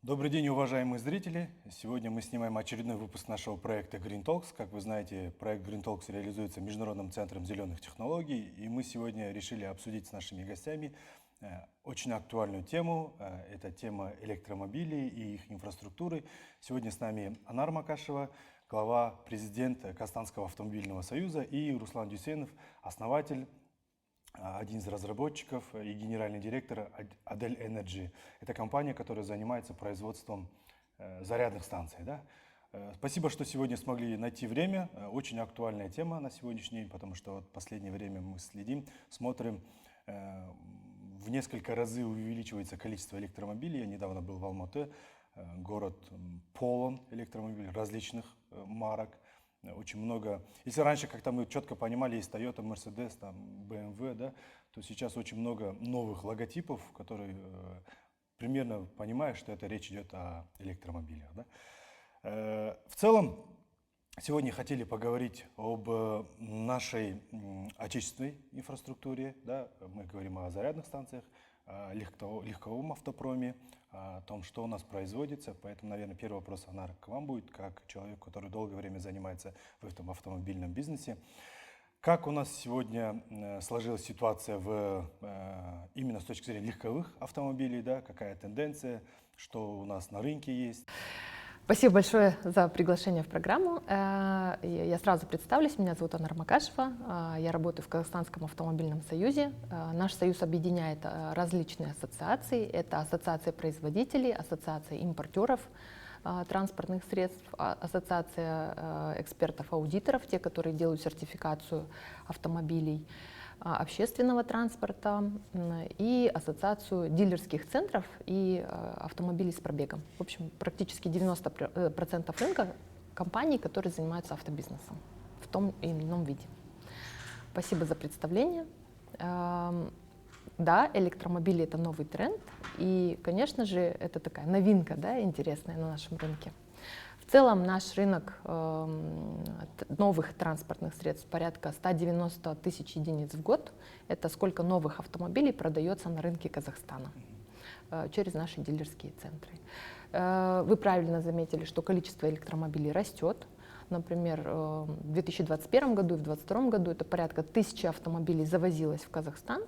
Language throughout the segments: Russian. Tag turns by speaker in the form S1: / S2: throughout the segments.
S1: Добрый день, уважаемые зрители! Сегодня мы снимаем очередной выпуск нашего проекта Green Talks. Как вы знаете, проект Green Talks реализуется Международным центром зеленых технологий, и мы сегодня решили обсудить с нашими гостями очень актуальную тему. Это тема электромобилей и их инфраструктуры. Сегодня с нами Анар Макашева, глава, президент Казахстанского автомобильного союза, и Руслан Дюсенов, основатель, один из разработчиков и генеральный директор Adel Energy. Это компания, которая занимается производством зарядных станций. Да? Спасибо, что сегодня смогли найти время. Очень актуальная тема на сегодняшний день, потому что в последнее время мы следим, смотрим, в несколько раз увеличивается количество электромобилей. Я недавно был в Алматы, город полон электромобилей различных марок. Очень много. Если раньше как-то мы четко понимали, есть Toyota, Mercedes, там, BMW, да, то сейчас очень много новых логотипов, которые примерно понимают, что это речь идет о электромобилях. Да. В целом, сегодня хотели поговорить об нашей отечественной инфраструктуре. Да. Мы говорим о зарядных станциях, о легковом автопроме, о том, что у нас производится. Поэтому, наверное, первый вопрос, Анар, к вам будет, как человек, который долгое время занимается в этом автомобильном бизнесе. Как у нас сегодня сложилась ситуация именно с точки зрения легковых автомобилей, да? Какая тенденция, что у нас на рынке есть?
S2: Спасибо большое за приглашение в программу. Я сразу представлюсь, меня зовут Анар Макашева, я работаю в Казахстанском автомобильном союзе. Наш союз объединяет различные ассоциации. Это ассоциация производителей, ассоциация импортеров транспортных средств, ассоциация экспертов-аудиторов, те, которые делают сертификацию автомобилей, общественного транспорта и ассоциацию дилерских центров и автомобилей с пробегом. В общем, практически 90% рынка компаний, которые занимаются автобизнесом в том или ином виде. Спасибо за представление. Да, электромобили — это новый тренд, и, конечно же, это такая новинка, да, интересная на нашем рынке. В целом наш рынок новых транспортных средств порядка 190 тысяч единиц в год. Это сколько новых автомобилей продается на рынке Казахстана через наши дилерские центры. Вы правильно заметили, что количество электромобилей растет. Например, в 2021 году и в 2022 году это порядка 1000 автомобилей завозилось в Казахстан.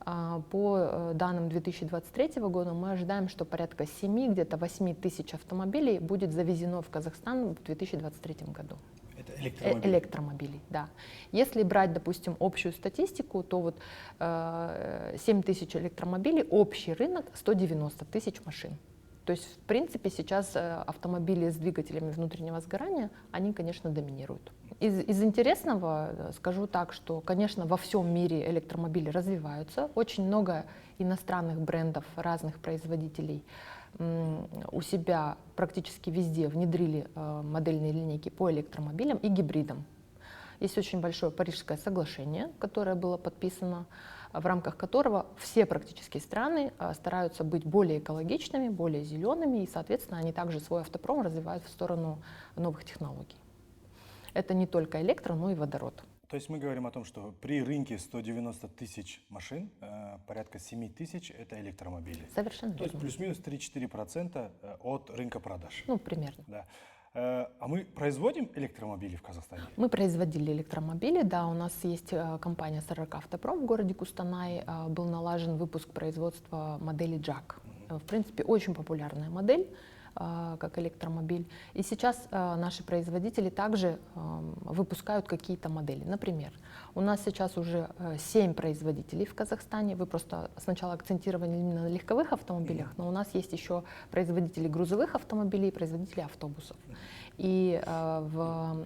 S2: По данным 2023 года мы ожидаем, что порядка где-то 8 тысяч автомобилей будет завезено в Казахстан в 2023 году.
S1: Это электромобили?
S2: Электромобилей, да. Если брать, допустим, общую статистику, то вот 7 тысяч электромобилей, общий рынок 190 тысяч машин. То есть, в принципе, сейчас автомобили с двигателями внутреннего сгорания, они, конечно, доминируют. Из интересного скажу так, что, конечно, во всем мире электромобили развиваются. Очень много иностранных брендов, разных производителей у себя практически везде внедрили модельные линейки по электромобилям и гибридам. Есть очень большое Парижское соглашение, которое было подписано, в рамках которого все практически страны стараются быть более экологичными, более зелеными, и, соответственно, они также свой автопром развивают в сторону новых технологий. Это не только электро, но и водород.
S1: То есть мы говорим о том, что при рынке 190 тысяч машин, порядка 7 тысяч — это электромобили.
S2: Совершенно верно.
S1: То есть плюс-минус 3-4% от рынка продаж.
S2: Ну, примерно.
S1: Да. А мы производим электромобили в Казахстане?
S2: Мы производили электромобили, да, у нас есть компания СРК Автопром в городе Кустанай, был налажен выпуск производства модели Джак. В принципе, очень популярная модель, как электромобиль. И сейчас наши производители также выпускают какие-то модели. Например, у нас сейчас уже 7 производителей в Казахстане. Вы просто сначала акцентировали именно на легковых автомобилях, но у нас есть еще производители грузовых автомобилей и производители автобусов. И в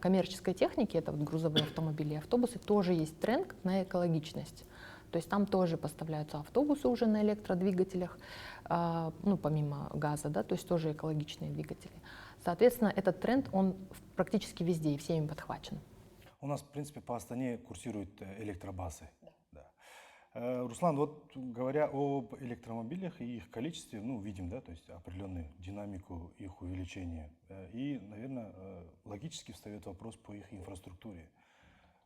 S2: коммерческой технике, это вот грузовые автомобили и автобусы, тоже есть тренд на экологичность. То есть там тоже поставляются автобусы уже на электродвигателях, ну, помимо газа, да, то есть тоже экологичные двигатели. Соответственно, этот тренд, он практически везде и всеми подхвачен.
S1: У нас, в принципе, по Астане курсируют электробасы. Да. Руслан, вот говоря об электромобилях и их количестве, ну, видим, да, то есть определенную динамику их увеличения. И, наверное, логически встает вопрос по их инфраструктуре.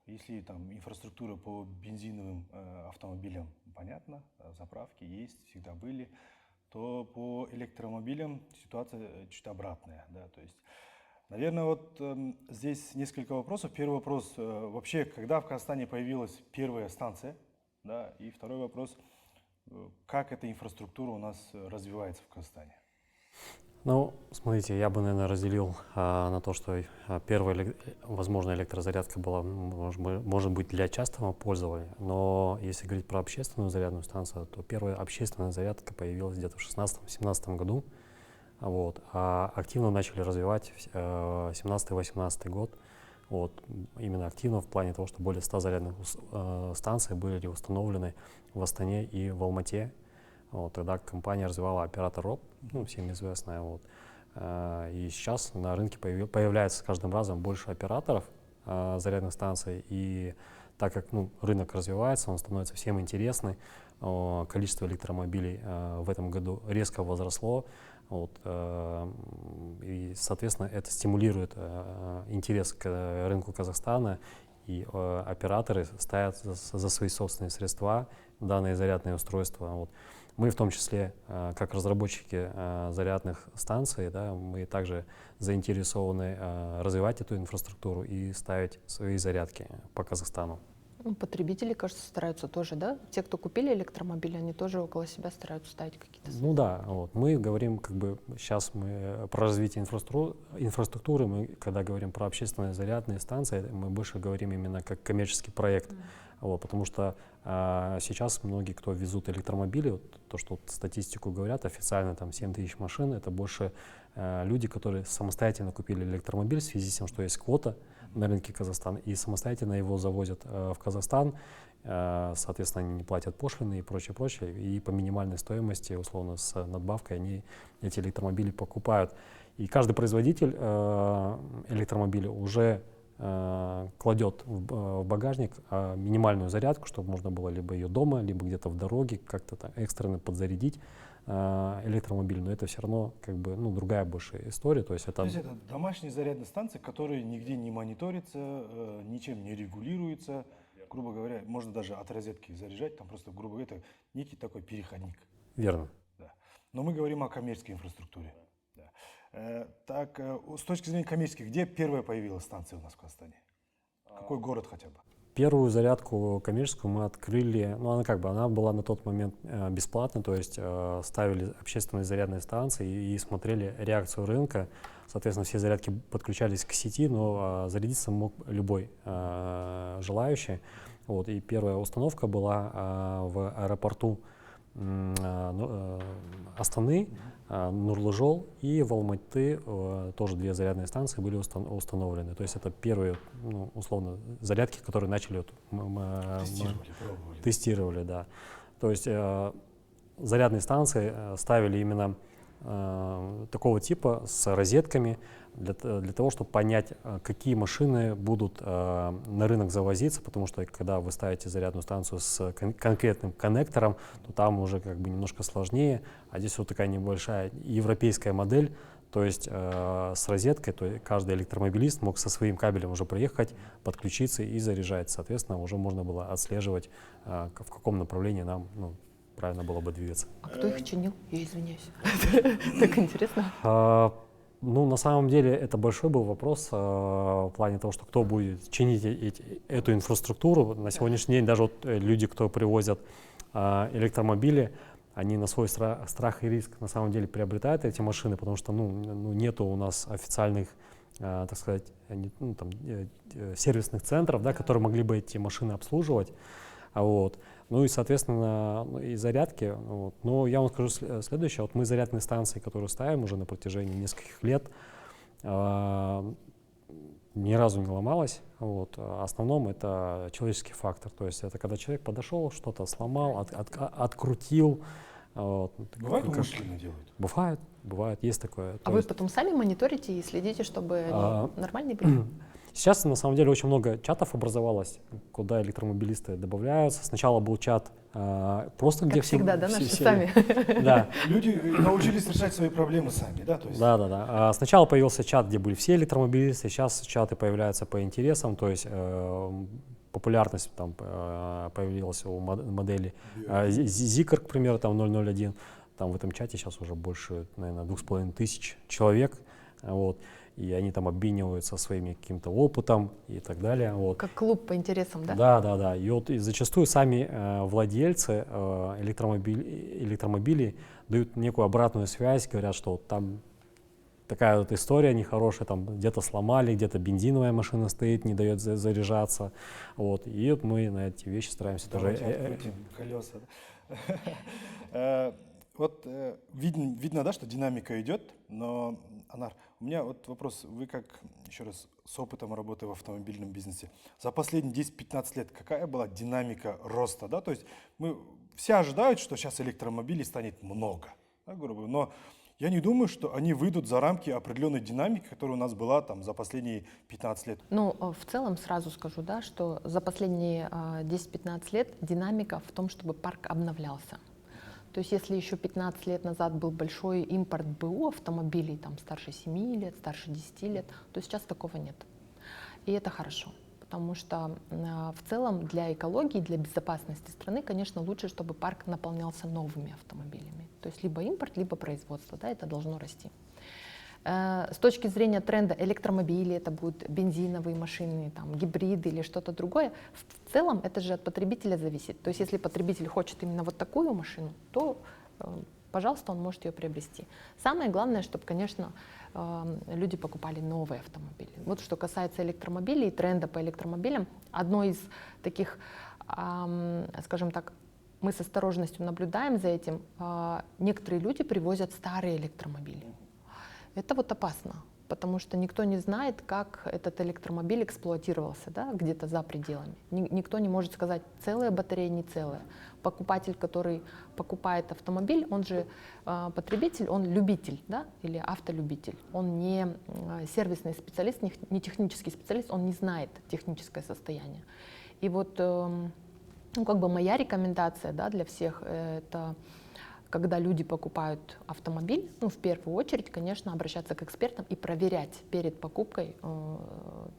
S1: Если там инфраструктура по бензиновым автомобилям понятна, заправки есть, всегда были, то по электромобилям ситуация чуть обратная. Да, то есть, наверное, вот здесь несколько вопросов. Первый вопрос, вообще, когда в Казахстане появилась первая станция? Да, и второй вопрос, как эта инфраструктура у нас развивается в Казахстане?
S3: Ну, смотрите, я бы, наверное, разделил на то, что первая, возможно, электрозарядка была, может быть, для частного пользования, но если говорить про общественную зарядную станцию, то первая общественная зарядка появилась где-то в 2016-2017 году, вот, а активно начали развивать 2017-2018 год, вот, именно активно в плане того, что более 100 зарядных станций были установлены в Астане и в Алмате. Вот, тогда компания развивала оператор РОП, ну, всем известная. Вот. И сейчас на рынке появляется с каждым разом больше операторов зарядных станций. И так как рынок развивается, он становится всем интересный, количество электромобилей в этом году резко возросло. Вот, и, соответственно, это стимулирует интерес к рынку Казахстана. И операторы ставят за свои собственные средства данные зарядные устройства. Вот. Мы в том числе, как разработчики зарядных станций, да, мы также заинтересованы развивать эту инфраструктуру и ставить свои зарядки по Казахстану.
S2: Потребители, кажется, стараются тоже, да? Те, кто купили электромобили, они тоже около себя стараются ставить какие-то...
S3: Ну да, вот. Мы говорим, сейчас мы про развитие инфраструктуры, мы, когда говорим про общественные зарядные станции, мы больше говорим именно как коммерческий проект. Вот, потому что сейчас многие, кто везут электромобили, вот, то, что статистику говорят, официально там 7 тысяч машин, это больше люди, которые самостоятельно купили электромобиль в связи с тем, что есть квота на рынке Казахстана, и самостоятельно его завозят в Казахстан, соответственно, они не платят пошлины и прочее, и по минимальной стоимости, условно, с надбавкой они эти электромобили покупают. И каждый производитель электромобиля уже кладет в багажник минимальную зарядку, чтобы можно было либо ее дома, либо где-то в дороге как-то там экстренно подзарядить электромобиль, но это все равно другая больше история. То есть это
S1: домашние зарядные станции, которые нигде не мониторятся, ничем не регулируются. Грубо говоря, можно даже от розетки заряжать, там просто, грубо говоря, это некий такой переходник.
S3: Верно.
S1: Да. Но мы говорим о коммерческой инфраструктуре. Так, с точки зрения коммерческой, где первая появилась станция у нас в Казахстане? Какой город хотя бы?
S3: Первую зарядку коммерческую мы открыли, она была на тот момент бесплатной, то есть ставили общественные зарядные станции и смотрели реакцию рынка. Соответственно, все зарядки подключались к сети, но зарядиться мог любой желающий. Вот, и первая установка была в аэропорту Астаны, Нурлы-Жол, и в Алматы тоже 2 зарядные станции были установлены. То есть это первые, условно, зарядки, которые начали тестировали, да. То есть зарядные станции ставили именно такого типа с розетками для того, чтобы понять, какие машины будут на рынок завозиться, потому что когда вы ставите зарядную станцию с конкретным коннектором, то там уже немножко сложнее, а здесь вот такая небольшая европейская модель, то есть с розеткой, то есть каждый электромобилист мог со своим кабелем уже приехать, подключиться и заряжать. Соответственно, уже можно было отслеживать, в каком направлении нам правильно было бы двигаться.
S2: А кто их чинил? Я извиняюсь. Так интересно.
S3: На самом деле это большой был вопрос в плане того, что кто будет чинить эту инфраструктуру. На сегодняшний день даже люди, кто привозят электромобили, они на свой страх и риск на самом деле приобретают эти машины, потому что нету у нас официальных, так сказать, сервисных центров, да, которые могли бы эти машины обслуживать. Вот. И, соответственно, и зарядки. Вот. Но я вам скажу следующее. Вот мы зарядные станции, которые ставим уже на протяжении нескольких лет, ни разу не ломалась. Вот. В основном это человеческий фактор. То есть это когда человек подошел, что-то сломал, открутил. Вот.
S1: Бывает, умышленно делают?
S3: Бывает, есть такое.
S2: А вы потом сами мониторите и следите, чтобы они нормальные были?
S3: Сейчас, на самом деле, очень много чатов образовалось, куда электромобилисты добавляются. Сначала был чат просто,
S2: как
S3: где
S2: всегда, да, наши
S3: все
S2: сами.
S3: Да.
S1: Люди научились решать свои проблемы сами, да? То есть...
S3: Да. Сначала появился чат, где были все электромобилисты, сейчас чаты появляются по интересам, то есть популярность там появилась у модели Zikr, к примеру, там 001. там в этом чате сейчас уже больше, наверное, 2500 человек, вот, и они там обмениваются своими каким-то опытом и так далее. Вот.
S2: Как клуб по интересам, да?
S3: Да, да, да. И вот и зачастую сами владельцы электромобилей дают некую обратную связь, говорят, что вот там такая вот история нехорошая, там где-то сломали, где-то бензиновая машина стоит, не дает заряжаться. Вот. И вот мы на эти вещи стараемся тоже.
S1: Давайте открутим колеса. Вот видно, да, что динамика идет, но, Анар, у меня вот вопрос. Вы как, еще раз, с опытом работы в автомобильном бизнесе, за последние 10-15 лет какая была динамика роста, да? То есть все ожидают, что сейчас электромобилей станет много, да, грубо, но я не думаю, что они выйдут за рамки определенной динамики, которая у нас была там за последние 15 лет.
S2: Ну, в целом сразу скажу, да, что за последние 10-15 лет динамика в том, чтобы парк обновлялся. То есть если еще 15 лет назад был большой импорт БУ автомобилей, там старше 7 лет, старше 10 лет, то сейчас такого нет. И это хорошо, потому что в целом для экологии, для безопасности страны, конечно, лучше, чтобы парк наполнялся новыми автомобилями. То есть либо импорт, либо производство, да, это должно расти. С точки зрения тренда электромобили, это будут бензиновые машины, там, гибриды или что-то другое, в целом это же от потребителя зависит. То есть если потребитель хочет именно вот такую машину, то, пожалуйста, он может ее приобрести. Самое главное, чтобы, конечно, люди покупали новые автомобили. Вот что касается электромобилей, тренда по электромобилям, одно из таких, скажем так, мы с осторожностью наблюдаем за этим, некоторые люди привозят старые электромобили. Это вот опасно, потому что никто не знает, как этот электромобиль эксплуатировался, да, где-то за пределами. Никто не может сказать, целая батарея, не целая. Покупатель, который покупает автомобиль, он же потребитель, он любитель, да, или автолюбитель. Он не сервисный специалист, не технический специалист, он не знает техническое состояние. И вот ну, как бы моя рекомендация, да, для всех, это когда люди покупают автомобиль, ну, в первую очередь, конечно, обращаться к экспертам и проверять перед покупкой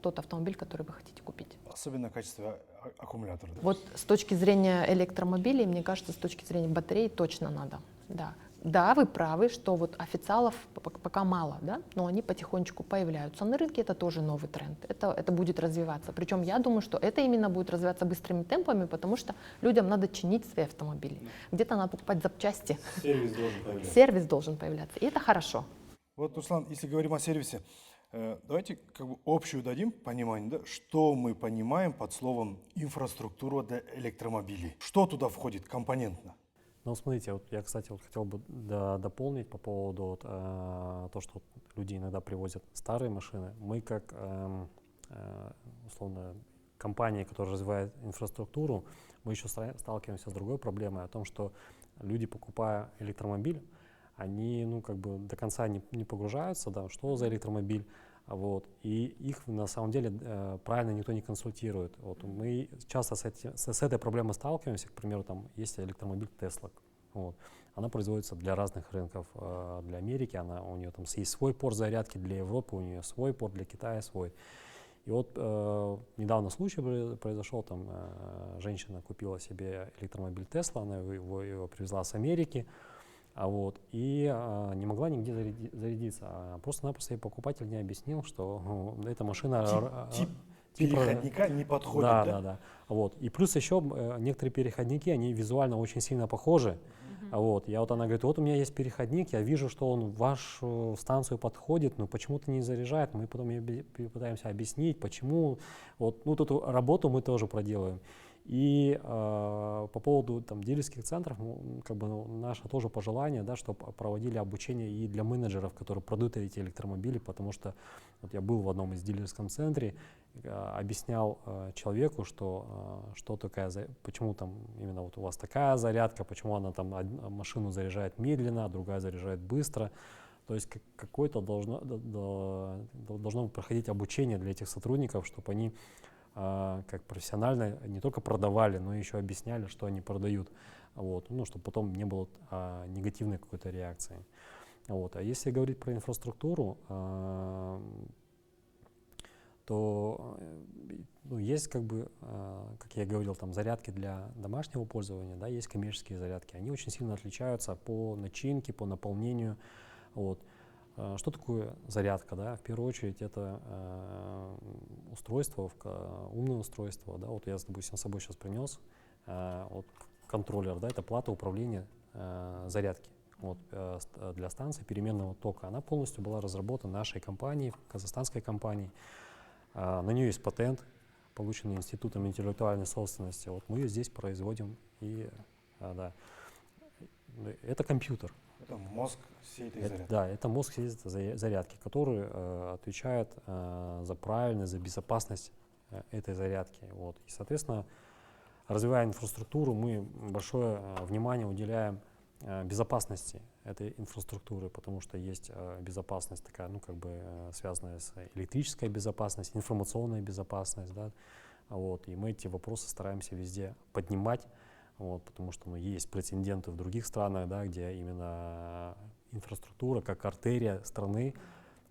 S2: тот автомобиль, который вы хотите купить.
S1: Особенно качество аккумулятора.
S2: Вот с точки зрения электромобилей, мне кажется, с точки зрения батареи точно надо. Да. Да, вы правы, что вот официалов пока мало, да, но они потихонечку появляются на рынке, это тоже новый тренд, это будет развиваться. Причем я думаю, что это именно будет развиваться быстрыми темпами, потому что людям надо чинить свои автомобили. Где-то надо покупать запчасти.
S1: Сервис должен появляться.
S2: Сервис должен появляться, и это хорошо.
S1: Вот, Руслан, если говорим о сервисе, давайте как бы общую дадим понимание, да, что мы понимаем под словом инфраструктура для электромобилей. Что туда входит компонентно?
S3: Ну, смотрите, вот я, кстати, вот хотел бы дополнить по поводу вот, то, что люди иногда привозят старые машины. Мы как, условно, компания, которая развивает инфраструктуру, мы еще сталкиваемся с другой проблемой, о том, что люди, покупая электромобиль, они, ну, как бы до конца не погружаются, да, что за электромобиль, вот, и их на самом деле правильно никто не консультирует. Вот, мы часто с этой проблемой сталкиваемся. К примеру, там есть электромобиль Tesla. Вот. Она производится для разных рынков. Для Америки у нее там есть свой порт зарядки, для Европы у нее свой порт, для Китая свой. И вот недавно случай произошел, там женщина купила себе электромобиль Tesla, она его привезла с Америки. И не могла нигде зарядиться. Просто-напросто ей покупатель не объяснил, что эта машина...
S1: Тип переходника не подходит,
S3: да?
S1: да?
S3: Да. Вот. И плюс еще некоторые переходники, они визуально очень сильно похожи. Она говорит, вот у меня есть переходник, я вижу, что он в вашу станцию подходит, но почему-то не заряжает. Мы потом ей пытаемся объяснить, почему. Вот, ну, эту работу мы тоже проделаем. И по поводу там, дилерских центров, как бы, наше тоже пожелание, да, чтобы проводили обучение и для менеджеров, которые продают эти электромобили, потому что вот я был в одном из дилерском центре, объяснял человеку, что такая, почему там именно вот у вас такая зарядка, почему она там машину заряжает медленно, а другая заряжает быстро. То есть какое-то должно проходить обучение для этих сотрудников, чтобы они как профессионально не только продавали, но еще объясняли, что они продают, вот, ну, чтобы потом не было негативной какой-то реакции. Вот. А если говорить про инфраструктуру, то ну, есть как бы, как я говорил, там зарядки для домашнего пользования, да, есть коммерческие зарядки. Они очень сильно отличаются по начинке, по наполнению. Вот. Что такое зарядка? Да? В первую очередь это устройство, умное устройство. Да? Вот я, допустим, с собой сейчас принес вот, контроллер, да, это плата управления зарядки. Вот, для станции переменного тока. Она полностью была разработана нашей компанией, казахстанской компанией. На нее есть патент, полученный Институтом интеллектуальной собственности. Вот мы ее здесь производим. И, да. Это компьютер.
S1: Это мозг всей этой зарядки.
S3: Да, это мозг всей этой зарядки, который отвечает за правильность, за безопасность этой зарядки. Вот. И, соответственно, развивая инфраструктуру, мы большое внимание уделяем безопасности этой инфраструктуры, потому что есть безопасность такая, ну, как бы связанная с электрической безопасностью, информационная безопасность, да, вот, и мы эти вопросы стараемся везде поднимать, вот, потому что, ну, есть прецеденты в других странах, да, где именно инфраструктура, как артерия страны,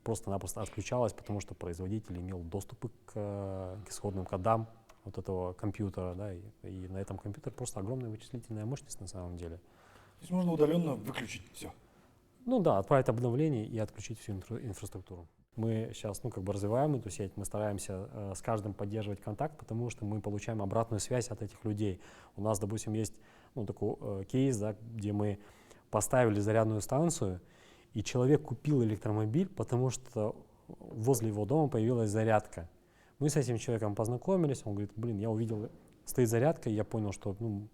S3: просто-напросто отключалась, потому что производитель имел доступы к исходным кодам вот этого компьютера, да, и на этом компьютере просто огромная вычислительная мощность на самом деле.
S1: То есть можно удаленно выключить все.
S3: Ну да, отправить обновление и отключить всю инфраструктуру. Мы сейчас, ну, как бы развиваем эту сеть, мы стараемся с каждым поддерживать контакт, потому что мы получаем обратную связь от этих людей. У нас, допустим, есть, ну, такой кейс, да, где мы поставили зарядную станцию, и человек купил электромобиль, потому что возле его дома появилась зарядка. Мы с этим человеком познакомились, он говорит, блин, я увидел, стоит зарядка, и я понял, что, ну,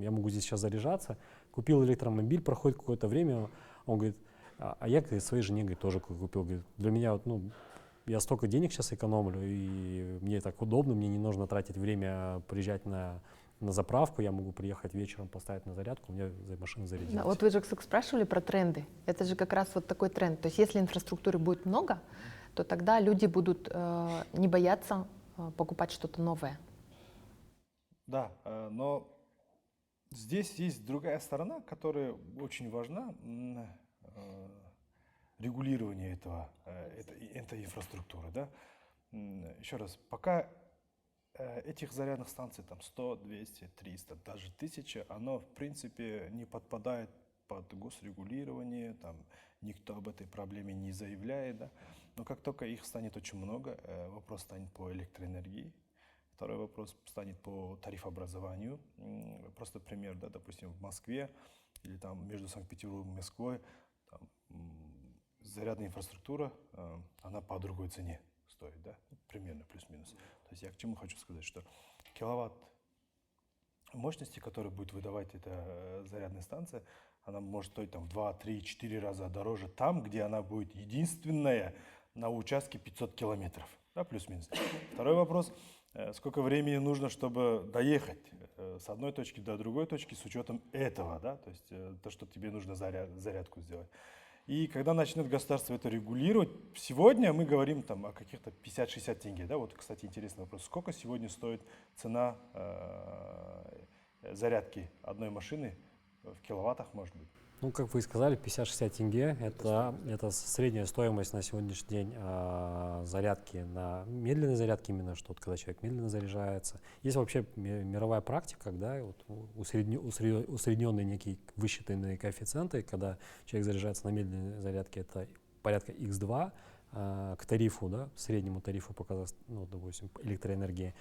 S3: я могу здесь сейчас заряжаться. Купил электромобиль, проходит какое-то время, он говорит, а я, говорит, своей жене, говорит, тоже купил. Говорит, для меня, вот, ну, я столько денег сейчас экономлю, и мне так удобно, мне не нужно тратить время приезжать на заправку, я могу приехать вечером, поставить на зарядку, у меня машина зарядилась.
S2: Да, вот вы же спрашивали про тренды. Это же как раз вот такой тренд. То есть если инфраструктуры будет много, то тогда люди будут не бояться покупать что-то новое.
S1: Да, но здесь есть другая сторона, которая очень важна. Регулирование этой инфраструктуры. Да? Еще раз, пока этих зарядных станций там 100, 200, 300, даже 1000, оно в принципе не подпадает под госрегулирование, там никто об этой проблеме не заявляет. Да? Но как только их станет очень много, вопрос станет по электроэнергии. Второй вопрос станет по тарифообразованию. Просто пример, да, допустим, в Москве или там между Санкт-Петербургом и Москвой там, зарядная инфраструктура, она по другой цене стоит, да, примерно плюс-минус. То есть я к чему хочу сказать, что киловатт мощности, которую будет выдавать эта зарядная станция, она может стоить там в 2, 3, 4 раза дороже там, где она будет единственная на участке 500 километров, да, плюс-минус. Второй вопрос. Сколько времени нужно, чтобы доехать с одной точки до другой точки с учетом этого, да, то есть то, что тебе нужно зарядку сделать. И когда начнет государство это регулировать, сегодня мы говорим там о каких-то 50-60 тенге, да, вот, кстати, интересный вопрос, сколько сегодня стоит цена зарядки одной машины в киловаттах, может быть?
S3: Ну, как вы и сказали, 50-60 тенге – это средняя стоимость на сегодняшний день зарядки, на медленной зарядке именно, что вот, когда человек медленно заряжается. Есть вообще мировая практика, когда вот усредненные некие высчитанные коэффициенты, когда человек заряжается на медленной зарядке, это порядка x2 к тарифу, да, среднему тарифу по ну, допустим, электроэнергии.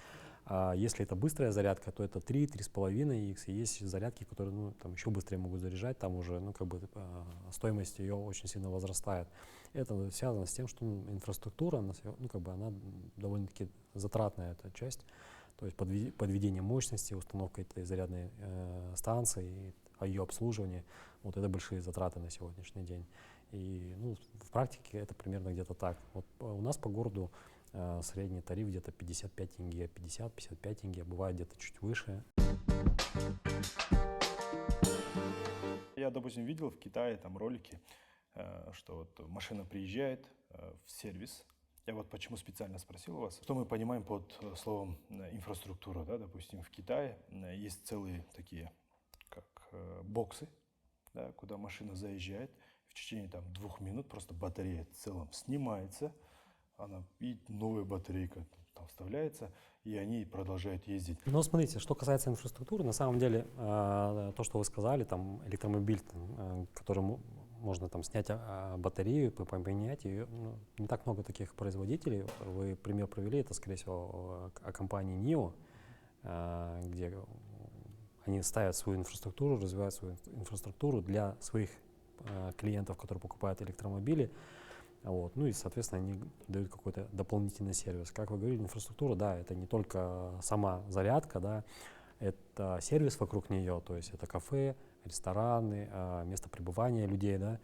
S3: А если это быстрая зарядка, то это 3-3,5 х. И есть зарядки, которые, ну, там еще быстрее могут заряжать, там уже, ну, как бы, стоимость ее очень сильно возрастает. Это связано с тем, что, ну, инфраструктура, ну, как бы, она довольно-таки затратная, эта часть. То есть подведение мощности, установка этой зарядной станции, ее обслуживание, вот это большие затраты на сегодняшний день. И, ну, в практике это примерно где-то так. Вот у нас по городу средний тариф где-то 55 тенге, 50-55 тенге, бывает где-то чуть выше.
S1: Я, допустим, видел в Китае там ролики, что вот машина приезжает в сервис. Я вот почему специально спросил у вас, что мы понимаем под словом инфраструктура, да, допустим, в Китае есть целые такие, как боксы, да, куда машина заезжает, в течение там 2 минут просто батарея в целом снимается, и новая батарейка там вставляется, и они продолжают ездить.
S3: Но смотрите, что касается инфраструктуры, на самом деле, то, что вы сказали, там электромобиль, там, который можно там снять батарею, поменять ее, ну, не так много таких производителей. Вы пример привели, это, скорее всего, о компании NIO, где они ставят свою инфраструктуру, развивают свою инфраструктуру для своих клиентов, которые покупают электромобили. Вот. Ну и, соответственно, они дают какой-то дополнительный сервис. Как вы говорили, инфраструктура, да, это не только сама зарядка, да, это сервис вокруг нее, то есть это кафе, рестораны, место пребывания людей, да.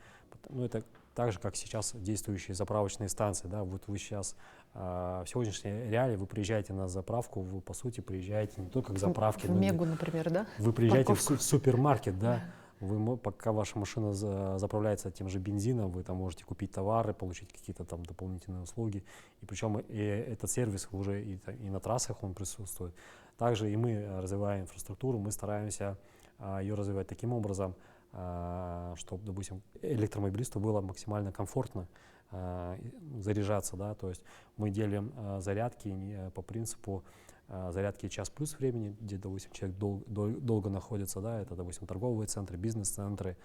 S3: Ну, это так же, как сейчас действующие заправочные станции, да. Вот вы сейчас в сегодняшней реалии вы приезжаете на заправку, вы, по сути, приезжаете не только к заправке,
S2: В Мегу, например, да?
S3: вы приезжаете в
S2: Парковку.
S3: супермаркет, да. Вы, пока ваша машина заправляется тем же бензином, вы там можете купить товары, получить какие-то там дополнительные услуги. И причем этот сервис уже и на трассах он присутствует. Также и мы, развивая инфраструктуру, мы стараемся ее развивать таким образом, чтобы, допустим, электромобилисту было максимально комфортно заряжаться, да, то есть мы делим зарядки по принципу зарядки час плюс времени, где, допустим, человек долго находится, да, это, допустим, торговые центры, бизнес-центры,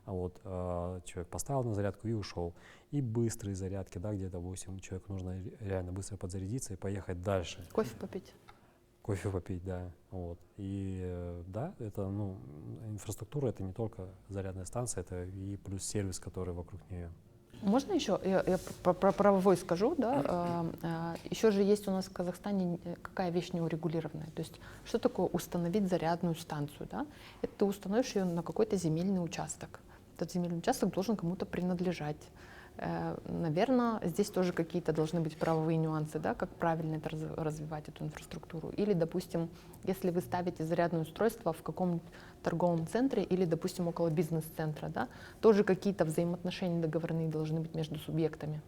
S3: вот, человек поставил на зарядку и ушел. И быстрые зарядки, да, где, допустим, человеку нужно реально быстро подзарядиться и поехать дальше.
S2: Кофе попить.
S3: Кофе попить, да, вот. И да, это, ну, инфраструктура, это не только зарядная станция, это и плюс сервис, который вокруг нее.
S2: Можно еще, я про правовой скажу, да, еще же есть у нас в Казахстане какая вещь неурегулированная, то есть что такое установить зарядную станцию, да, это ты установишь ее на какой-то земельный участок, этот земельный участок должен кому-то принадлежать. Наверное, здесь тоже какие-то должны быть правовые нюансы, да, как правильно это развивать, эту инфраструктуру. Или, допустим, если вы ставите зарядное устройство в каком-нибудь торговом центре или, допустим, около бизнес-центра, да, тоже какие-то взаимоотношения договорные должны быть между субъектами.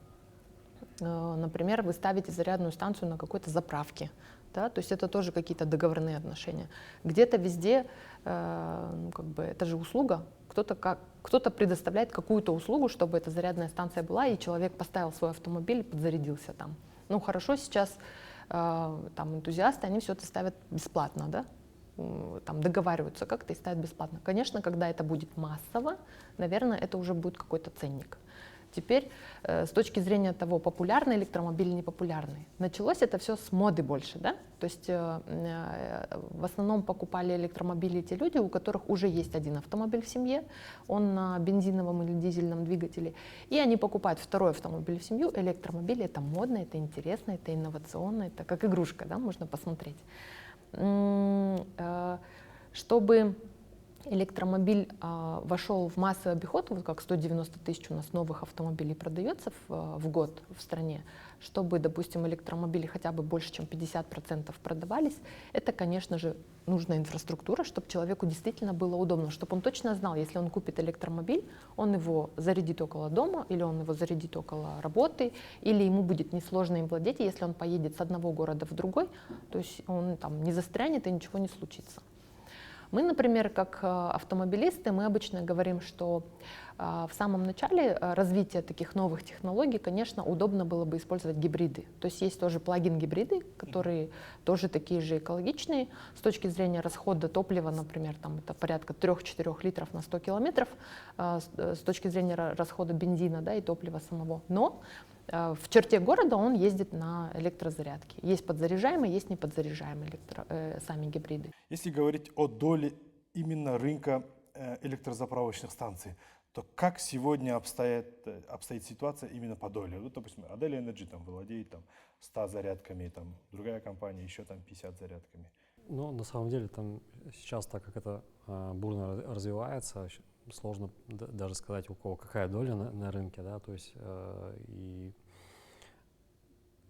S2: Например, вы ставите зарядную станцию на какой-то заправке, да, то есть это тоже какие-то договорные отношения. Где-то везде, как бы, это же услуга, кто-то предоставляет какую-то услугу, чтобы эта зарядная станция была, и человек поставил свой автомобиль и подзарядился там. Ну хорошо, сейчас там энтузиасты, они все это ставят бесплатно, да, там договариваются как-то и ставят бесплатно. Конечно, когда это будет массово, наверное, это уже будет какой-то ценник. Теперь, с точки зрения того, популярный электромобиль или непопулярный, началось это все с моды больше, да? То есть в основном покупали электромобили те люди, у которых уже есть один автомобиль в семье, он на бензиновом или дизельном двигателе, и они покупают второй автомобиль в семью. Электромобили — это модно, это интересно, это инновационно, это как игрушка, да, можно посмотреть. Чтобы электромобиль вошел в массовый обиход, вот как 190 тысяч у нас новых автомобилей продается в год в стране, чтобы, допустим, электромобили хотя бы больше, чем 50% продавались, это, конечно же, нужна инфраструктура, чтобы человеку действительно было удобно, чтобы он точно знал, если он купит электромобиль, он его зарядит около дома, или он его зарядит около работы, или ему будет несложно им владеть, и если он поедет с одного города в другой, то есть он там не застрянет и ничего не случится. Мы, например, как автомобилисты, мы обычно говорим, что в самом начале развития таких новых технологий, конечно, удобно было бы использовать гибриды. То есть есть тоже плагин-гибриды, которые тоже такие же экологичные. С точки зрения расхода топлива, например, там это порядка 3-4 литров на 100 километров, с точки зрения расхода бензина, да, и топлива самого. Но в черте города он ездит на электрозарядке. Есть подзаряжаемые, есть неподзаряжаемые сами гибриды.
S1: Если говорить о доле именно рынка электрозаправочных станций, то как сегодня обстоит ситуация именно по доле? Вот, допустим, Adel Energy там владеет там 100 зарядками, там другая компания еще там 50 зарядками.
S3: Ну, на самом деле, там сейчас, так как это бурно развивается, сложно даже сказать, у кого какая доля на рынке, да, то есть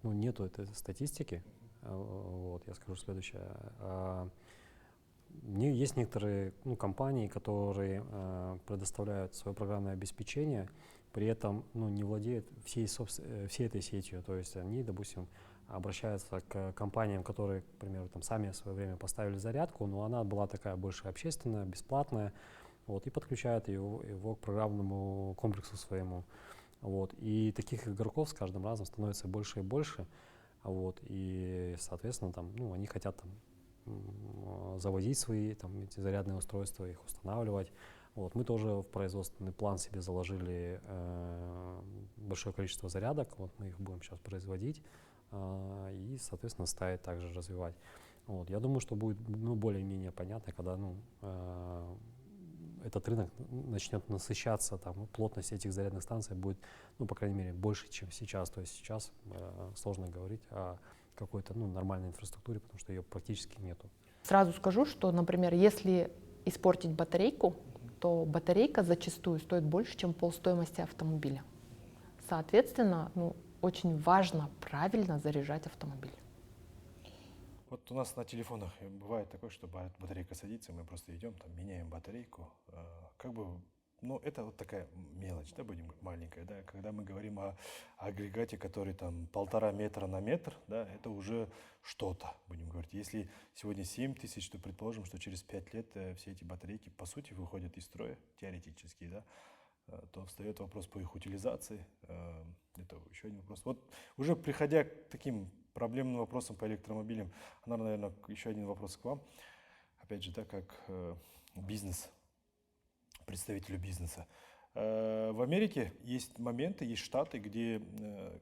S3: ну, нету этой статистики. Вот, я скажу следующее. Есть некоторые компании, которые предоставляют свое программное обеспечение, при этом не владеют всей этой сетью. То есть они, допустим, обращаются к компаниям, которые, к примеру, там сами в свое время поставили зарядку, но она была такая больше общественная, бесплатная, вот, и подключают его к программному комплексу своему. Вот. И таких игроков с каждым разом становится больше и больше. Вот. И, соответственно, там, ну, они хотят там, завозить свои там, эти зарядные устройства, их устанавливать. Вот. Мы тоже в производственный план себе заложили большое количество зарядок. Вот мы их будем сейчас производить и, соответственно, ставить, также развивать. Вот. Я думаю, что будет ну, более-менее понятно, когда ну, этот рынок начнет насыщаться, там, плотность этих зарядных станций будет, ну, по крайней мере, больше, чем сейчас. То есть сейчас сложно говорить о какой-то ну, нормальной инфраструктуре, потому что ее практически нету.
S2: Сразу скажу, что, например, если испортить батарейку, то батарейка зачастую стоит больше, чем полстоимости автомобиля. Соответственно, ну, очень важно правильно заряжать автомобиль.
S1: Вот у нас на телефонах бывает такое, что батарейка садится, мы просто идем, там, меняем батарейку. Как бы, ну, это вот такая мелочь, да, будем говорить, маленькая, да. Когда мы говорим о агрегате, который там 1,5 метра на метр, да, это уже что-то, будем говорить. Если сегодня 7 тысяч, то предположим, что через 5 лет все эти батарейки, по сути, выходят из строя, теоретически, да, то встает вопрос по их утилизации. Это еще один вопрос. Вот уже приходя к таким проблемным вопросам по электромобилям, наверное, еще один вопрос к вам. Опять же, да, как бизнес, представителю бизнеса. В Америке есть моменты, есть штаты, где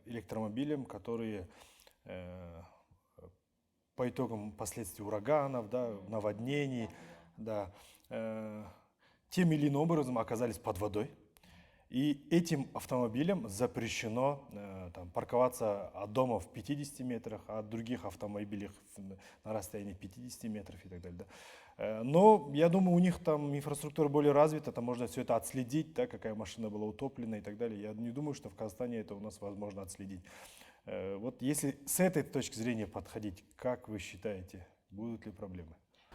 S1: электромобилям, которые по итогам последствий ураганов, да, наводнений, да, тем или иным образом оказались под водой. И этим автомобилям запрещено там, парковаться от дома в 50 метрах, а от других автомобилей на расстоянии 50 метров и так далее. Да. Но я думаю, у них там инфраструктура более развита, там можно все это отследить, да, какая машина была утоплена и так далее. Я не думаю, что в Казахстане это у нас возможно отследить. Вот если с этой точки зрения подходить, как вы считаете, будут ли проблемы?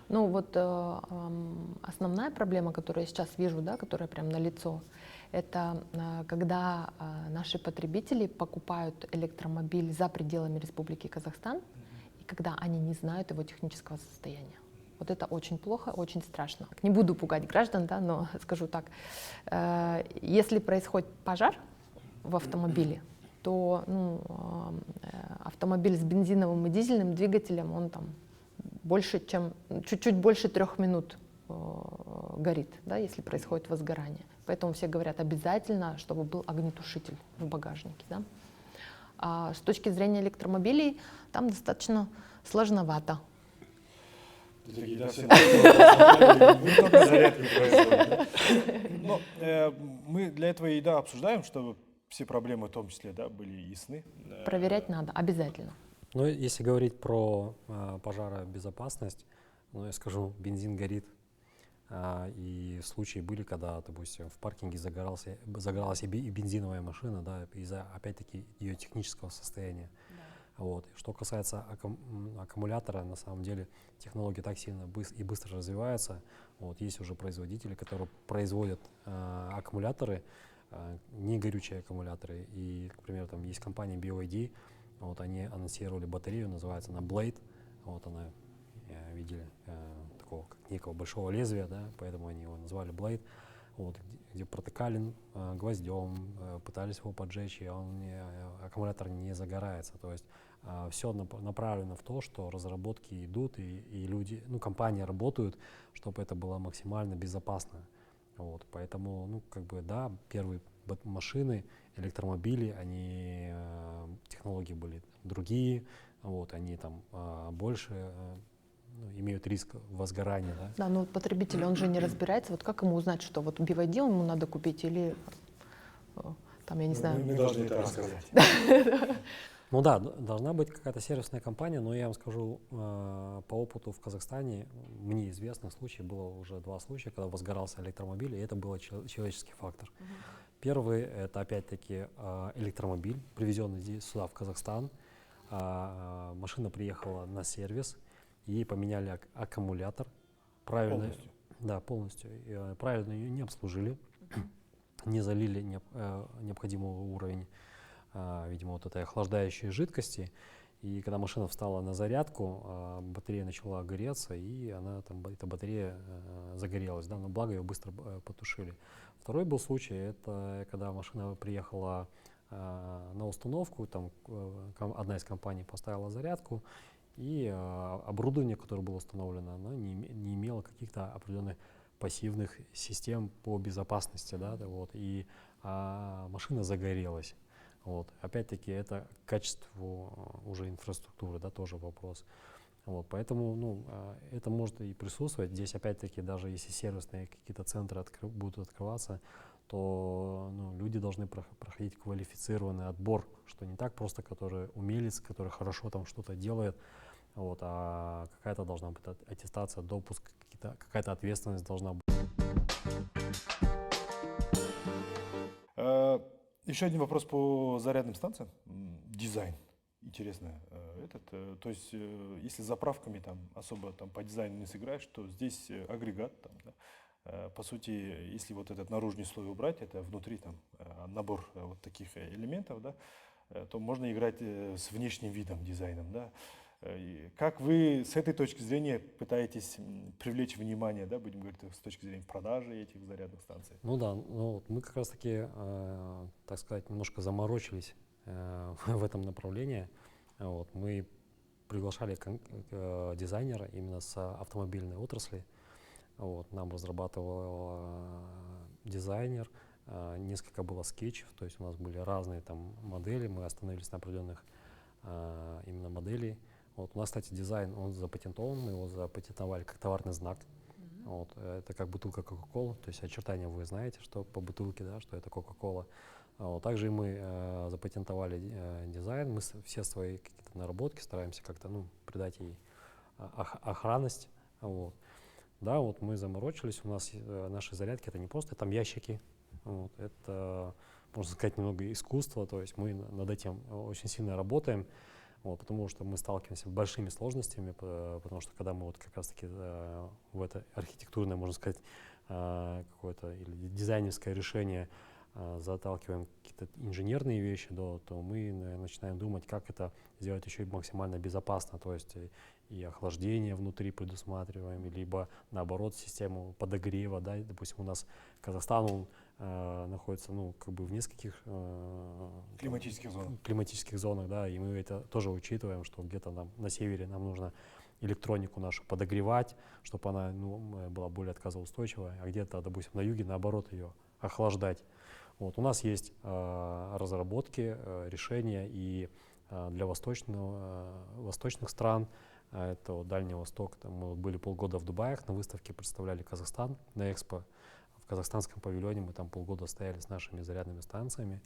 S2: Ну вот основная проблема, которую я сейчас вижу, да, которая прям налицо, это когда наши потребители покупают электромобиль за пределами Республики Казахстан, и когда они не знают его технического состояния. Вот это очень плохо, очень страшно. Не буду пугать граждан, да, но скажу так, если происходит пожар в автомобиле, то ну, автомобиль с бензиновым и дизельным двигателем, он там больше, чем чуть-чуть больше 3 минут горит, да, если происходит возгорание. Поэтому все говорят обязательно, чтобы был огнетушитель в багажнике. Да. А с точки зрения электромобилей там достаточно сложновато.
S1: Мы для этого и да, обсуждаем, чтобы все проблемы в том числе да, были ясны.
S2: Проверять надо обязательно.
S3: Ну, если говорить про пожаробезопасность, ну, я скажу, бензин горит. И случаи были, когда, допустим, в паркинге загоралась и бензиновая машина, да, из-за, опять-таки, ее технического состояния. Да. Вот. Что касается аккумулятора, на самом деле технологии так сильно и быстро развиваются. Вот. Есть уже производители, которые производят аккумуляторы, не горючие аккумуляторы. И, к примеру, там есть компания BYD, вот, они анонсировали батарею, называется она Blade. Вот она, видели, такого как некого большого лезвия, да, поэтому они его назвали Blade. Вот, где протыкали гвоздем, пытались его поджечь, и аккумулятор не загорается. То есть все направлено в то, что разработки идут, и люди, ну, компании работают, чтобы это было максимально безопасно. Вот, поэтому, ну, как бы, да, первые машины, электромобили, они, технологии были другие, вот, они там больше имеют риск возгорания. Да?
S2: Да, но потребитель, он же не разбирается, вот как ему узнать, что вот BYD ему надо купить или там, я не знаю.
S1: Мы должны это рассказать.
S3: Ну да, должна быть какая-то сервисная компания, но я вам скажу, по опыту в Казахстане, мне известных случаев, было уже 2 случая, когда возгорался электромобиль, и это был человеческий фактор. Первый, это опять-таки электромобиль, привезенный здесь, сюда, в Казахстан. Машина приехала на сервис, ей поменяли аккумулятор. Правильно, полностью? Да, полностью. Правильно ее не обслужили, не залили необходимый уровень, видимо, вот этой охлаждающей жидкости. И когда машина встала на зарядку, батарея начала гореться, и она, там, эта батарея загорелась, да, но благо ее быстро потушили. Второй был случай, это когда машина приехала на установку, там одна из компаний поставила зарядку, и оборудование, которое было установлено, оно не имело каких-то определенных пассивных систем по безопасности, да, вот, и машина загорелась. Вот. Опять-таки это к качеству уже инфраструктуры, да, тоже вопрос. Вот. Поэтому ну, это может и присутствовать. Здесь опять-таки даже если сервисные какие-то центры будут открываться, то ну, люди должны проходить квалифицированный отбор, что не так просто, который умелец, который хорошо там что-то делает, вот, а какая-то должна быть аттестация, допуск, какая-то ответственность должна быть.
S1: Еще один вопрос по зарядным станциям. Дизайн. Интересно. То есть, если с заправками там особо там, по дизайну не сыграешь, то здесь агрегат. Там, да. По сути, если вот этот наружный слой убрать, это внутри там, набор вот таких элементов, да, то можно играть с внешним видом, дизайном. Да. Как вы с этой точки зрения пытаетесь привлечь внимание, да, будем говорить, с точки зрения продажи этих зарядных станций?
S3: Ну да, ну, мы как раз таки, так сказать, немножко заморочились в этом направлении. Вот, мы приглашали дизайнера именно с автомобильной отрасли. Вот, нам разрабатывал дизайнер, несколько было скетчев, то есть у нас были разные там модели, мы остановились на определенных именно моделей. Вот, у нас, кстати, дизайн, он запатентован, мы его запатентовали как товарный знак. Вот, это как бутылка Coca-Cola, то есть очертания вы знаете, что по бутылке, да, что это Coca-Cola. Вот, также мы запатентовали дизайн, мы все свои какие-то наработки стараемся как-то ну, придать ей охранность. Вот. Да, вот мы заморочились, у нас наши зарядки это не просто там ящики, вот, это, можно сказать, немного искусство, то есть мы над этим очень сильно работаем. Вот, потому что мы сталкиваемся с большими сложностями, потому что когда мы вот как раз-таки в это архитектурное, можно сказать, какое-то или дизайнерское решение заталкиваем какие-то инженерные вещи, да, то мы начинаем думать, как это сделать еще и максимально безопасно, то есть и охлаждение внутри предусматриваем, либо наоборот систему подогрева, да, допустим, у нас Казахстан, он находится, ну, как бы в нескольких климатических зонах, да, и мы это тоже учитываем, что где-то нам на севере нам нужно электронику нашу подогревать, чтобы она ну, была более отказоустойчивая, а где-то, допустим, на юге, наоборот, ее охлаждать. Вот, у нас есть разработки, решения и для восточных стран, это вот Дальний Восток, там мы были полгода в Дубаях, на выставке представляли Казахстан на Экспо, в казахстанском павильоне мы там полгода стояли с нашими зарядными станциями.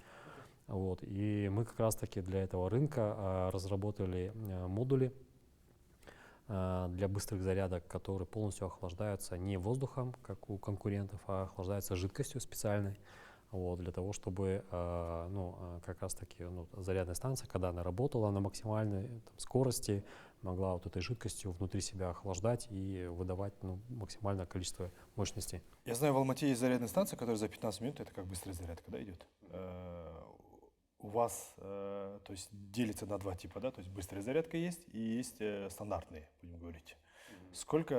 S3: Вот, и мы как раз-таки для этого рынка разработали модули для быстрых зарядок, которые полностью охлаждаются не воздухом, как у конкурентов, а охлаждаются жидкостью специальной. Вот, для того, чтобы как раз-таки зарядная станция, когда она работала на максимальной там, скорости, могла вот этой жидкостью внутри себя охлаждать и выдавать максимальное количество мощности.
S1: Я знаю, в Алмате есть зарядная станция, которая за 15 минут, это как быстрая зарядка, да, идет? У вас, то есть делится на два типа, да, то есть быстрая зарядка есть и есть стандартные, будем говорить. Сколько,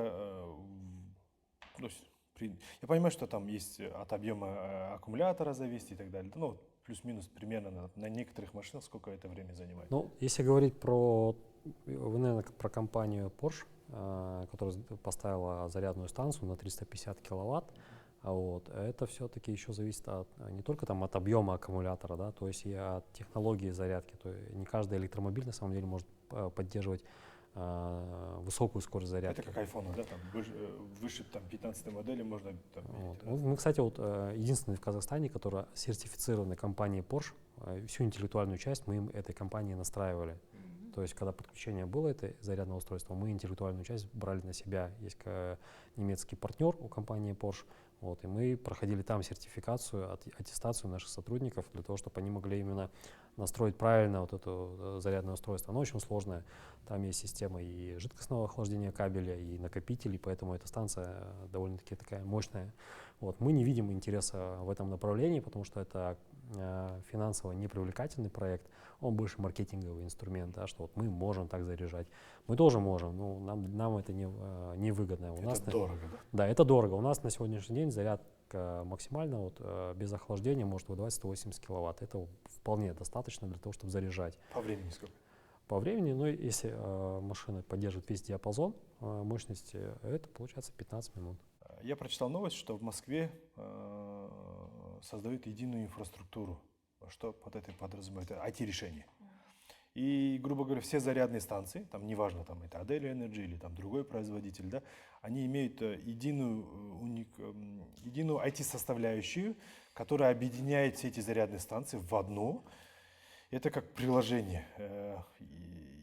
S1: то есть, я понимаю, что там есть от объема аккумулятора зависит и так далее, ну, плюс-минус примерно на некоторых машинах сколько это время занимает?
S3: Ну, если говорить про, вы, наверное, про компанию Porsche, которая поставила зарядную станцию на 350 киловатт, вот, это все-таки еще зависит не только там, от объема аккумулятора, да, то есть и от технологии зарядки. То есть не каждый электромобиль на самом деле может поддерживать высокую скорость зарядки.
S1: Это как iPhone, да, там выше там, 15 модели можно... Там,
S3: вот. Мы, кстати, вот единственный в Казахстане, который сертифицированный компанией Porsche, всю интеллектуальную часть мы этой компании настраивали. То есть, когда подключение было это зарядное устройство, мы интеллектуальную часть брали на себя. Есть немецкий партнер у компании Porsche, вот, и мы проходили там сертификацию, аттестацию наших сотрудников для того, чтобы они могли именно настроить правильно вот это зарядное устройство. Оно очень сложное. Там есть система и жидкостного охлаждения кабеля, и накопителей, поэтому эта станция довольно-таки такая мощная. Вот. Мы не видим интереса в этом направлении, потому что это финансово непривлекательный проект, он больше маркетинговый инструмент, да, что вот мы можем так заряжать. Мы тоже можем, но нам это не выгодно.
S1: Это дорого, да?
S3: Да, это дорого. У нас на сегодняшний день зарядка максимально без охлаждения может выдавать 180 киловатт. Это вполне достаточно для того, чтобы заряжать.
S1: По времени сколько?
S3: По времени, ну, если машина поддерживает весь диапазон мощности, это получается 15 минут.
S1: Я прочитал новость, что в Москве создают единую инфраструктуру. Что под это подразумевает? IT-решение. И, грубо говоря, все зарядные станции, там неважно, там это Adel Energy или там другой производитель, да, они имеют единую IT-составляющую, которая объединяет все эти зарядные станции в одно. Это как приложение.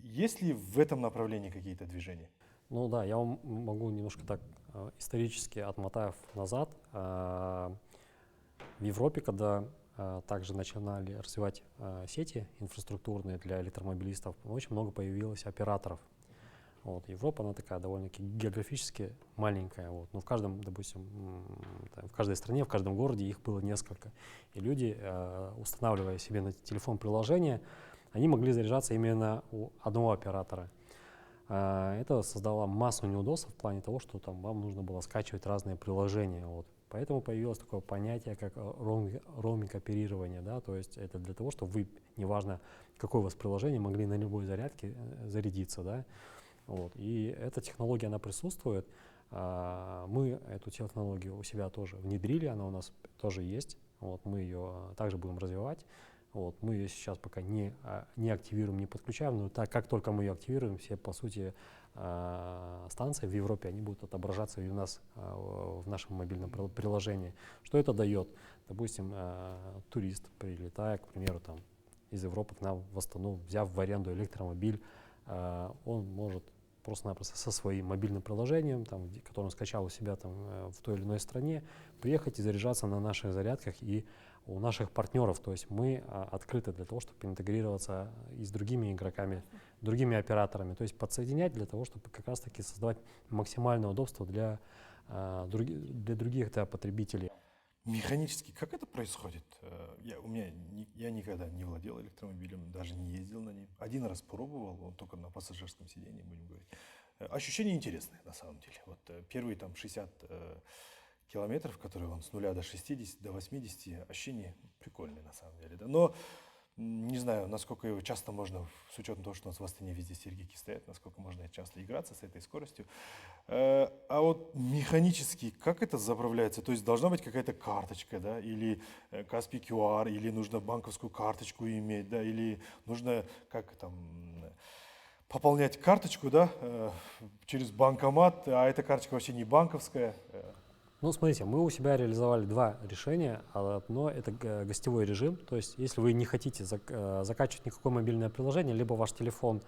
S1: Есть ли в этом направлении какие-то движения?
S3: Ну да, я вам могу немножко так исторически отмотав назад. В Европе, когда также начинали развивать сети инфраструктурные для электромобилистов, очень много появилось операторов. Вот, Европа, она такая довольно-таки географически маленькая. Вот. Но в каждом, допустим, в каждой стране, в каждом городе их было несколько. И люди, устанавливая себе на телефон приложение, они могли заряжаться именно у одного оператора. Это создало массу неудобств в плане того, что там вам нужно было скачивать разные приложения. Вот. Поэтому появилось такое понятие, как роуминг-оперирование. Да? То есть это для того, чтобы вы, неважно какое у вас приложение, могли на любой зарядке зарядиться. Да? Вот. И эта технология, она присутствует. Мы эту технологию у себя тоже внедрили, она у нас тоже есть. Вот. Мы ее также будем развивать. Вот, мы ее сейчас пока не активируем, не подключаем, но как только мы ее активируем, все, по сути, станции в Европе, они будут отображаться и у нас в нашем мобильном приложении. Что это дает? Допустим, турист, прилетая, к примеру, там, из Европы к нам в Астану, взяв в аренду электромобиль, он может просто-напросто со своим мобильным приложением, там, которое он скачал у себя там, в той или иной стране, приехать и заряжаться на наших зарядках и у наших партнеров. То есть мы открыты для того, чтобы интегрироваться и с другими игроками, другими операторами. То есть подсоединять для того, чтобы как раз-таки создавать максимальное удобство для других потребителей.
S1: Механически, как это происходит? Я никогда не владел электромобилем, даже не ездил на нем. Один раз пробовал, он только на пассажирском сидении, будем говорить. Ощущения интересные, на самом деле. Вот первые там 60 километров, которые он с 0 до 60, до 80, ощущения прикольные, на самом деле. Да? Но не знаю, насколько его часто можно, с учетом того, что у нас в Астане везде сергики стоят, насколько можно часто играться с этой скоростью. А вот механически, как это заправляется? То есть должна быть какая-то карточка, да, или Каспий QR, или нужно банковскую карточку иметь, да, или нужно как там пополнять карточку, да, через банкомат, а эта карточка вообще не банковская.
S3: Ну, смотрите, мы у себя реализовали два решения. Одно — это гостевой режим. То есть, если вы не хотите закачивать никакое мобильное приложение, либо ваш телефон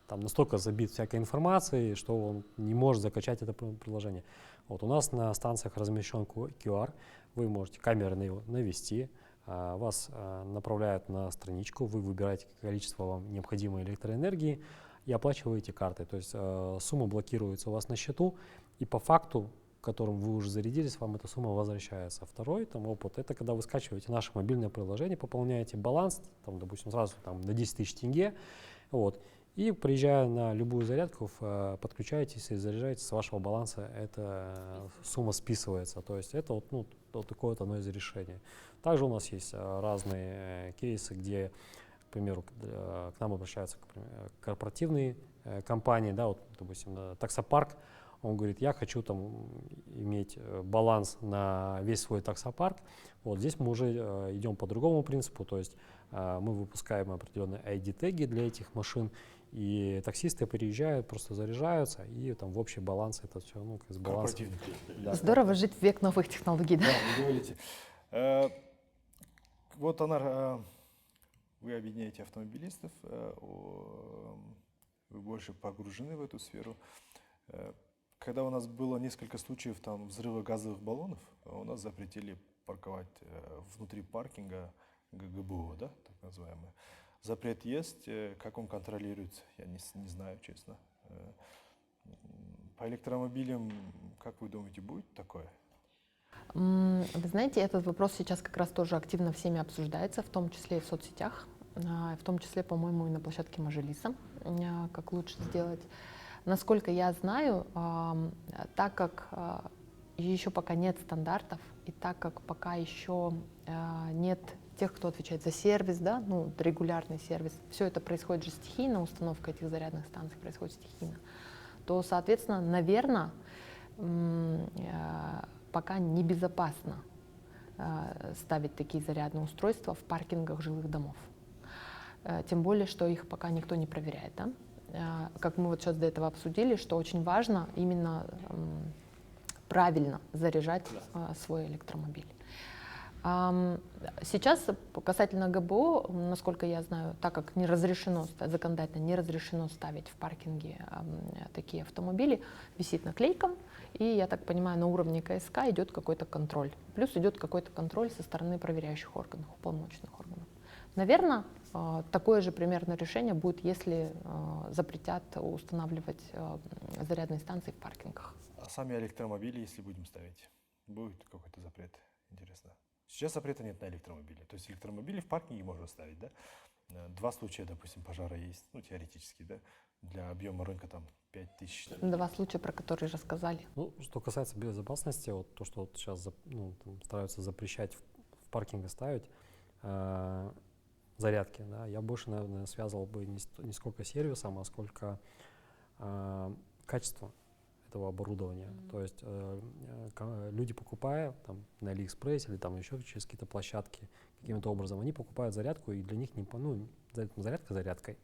S3: там настолько забит всякой информацией, что он не может закачать это приложение. Вот у нас на станциях размещен QR. Вы можете камеры на его навести, вас направляют на страничку, вы выбираете количество вам необходимой электроэнергии и оплачиваете картой. То есть сумма блокируется у вас на счету, и по факту, которым вы уже зарядились, вам эта сумма возвращается. Второй опыт — это когда вы скачиваете наше мобильное приложение, пополняете баланс, там, допустим, сразу там, на 10 тысяч тенге, вот, и приезжая на любую зарядку, подключаетесь и заряжаетесь с вашего баланса, эта сумма списывается. То есть это вот такое вот одно из решений. Также у нас есть разные кейсы, где, к примеру, к нам обращаются корпоративные компании, да, вот, допустим, таксопарк. Он говорит, я хочу там иметь баланс на весь свой таксопарк. Вот здесь мы уже идем по другому принципу, то есть мы выпускаем определенные ID-теги для этих машин, и таксисты приезжают, просто заряжаются, и там в общий баланс это все, как с балансом.
S2: Да. Здорово жить в век новых технологий, да?
S1: Да, вы говорите. Вот вы объединяете автомобилистов, вы больше погружены в эту сферу. Когда у нас было несколько случаев там, взрыва газовых баллонов, у нас запретили парковать внутри паркинга ГГБО, да, так называемое. Запрет есть, как он контролируется, я не знаю, честно. По электромобилям, как вы думаете, будет такое?
S2: Вы знаете, этот вопрос сейчас как раз тоже активно всеми обсуждается, в том числе и в соцсетях, в том числе, по-моему, и на площадке Мажилиса, как лучше сделать. Насколько я знаю, так как еще пока нет стандартов, и так как пока еще нет тех, кто отвечает за сервис, да, ну, регулярный сервис, все это происходит же стихийно, установка этих зарядных станций происходит стихийно, то, соответственно, наверное, пока небезопасно ставить такие зарядные устройства в паркингах жилых домов. Тем более, что их пока никто не проверяет. Да? Как мы вот сейчас до этого обсудили, что очень важно именно правильно заряжать свой электромобиль. Сейчас касательно ГБО, насколько я знаю, так как не разрешено, законодательно не разрешено ставить в паркинге такие автомобили, висит наклейка, и, я так понимаю, на уровне КСК идет какой-то контроль. Плюс идет какой-то контроль со стороны проверяющих органов, уполномоченных органов. Наверное, такое же примерно решение будет, если запретят устанавливать зарядные станции в паркингах.
S1: А сами электромобили, если будем ставить, будет какой-то запрет? Интересно. Сейчас запрета нет на электромобили. То есть электромобили в паркинге можно ставить, да? 2 случая, допустим, пожара есть, ну, теоретически, да? Для объема рынка там 5000.
S2: 2 случая, про которые рассказали.
S3: Ну, что касается безопасности, вот то, что вот сейчас стараются запрещать в паркинге ставить зарядки, да, я больше, наверное, связывал бы не сколько сервисом, а сколько качеством этого оборудования. То есть люди, покупая там, на Алиэкспрессе или там еще через какие-то площадки, каким-то образом, они покупают зарядку, и для них не, зарядка зарядкой.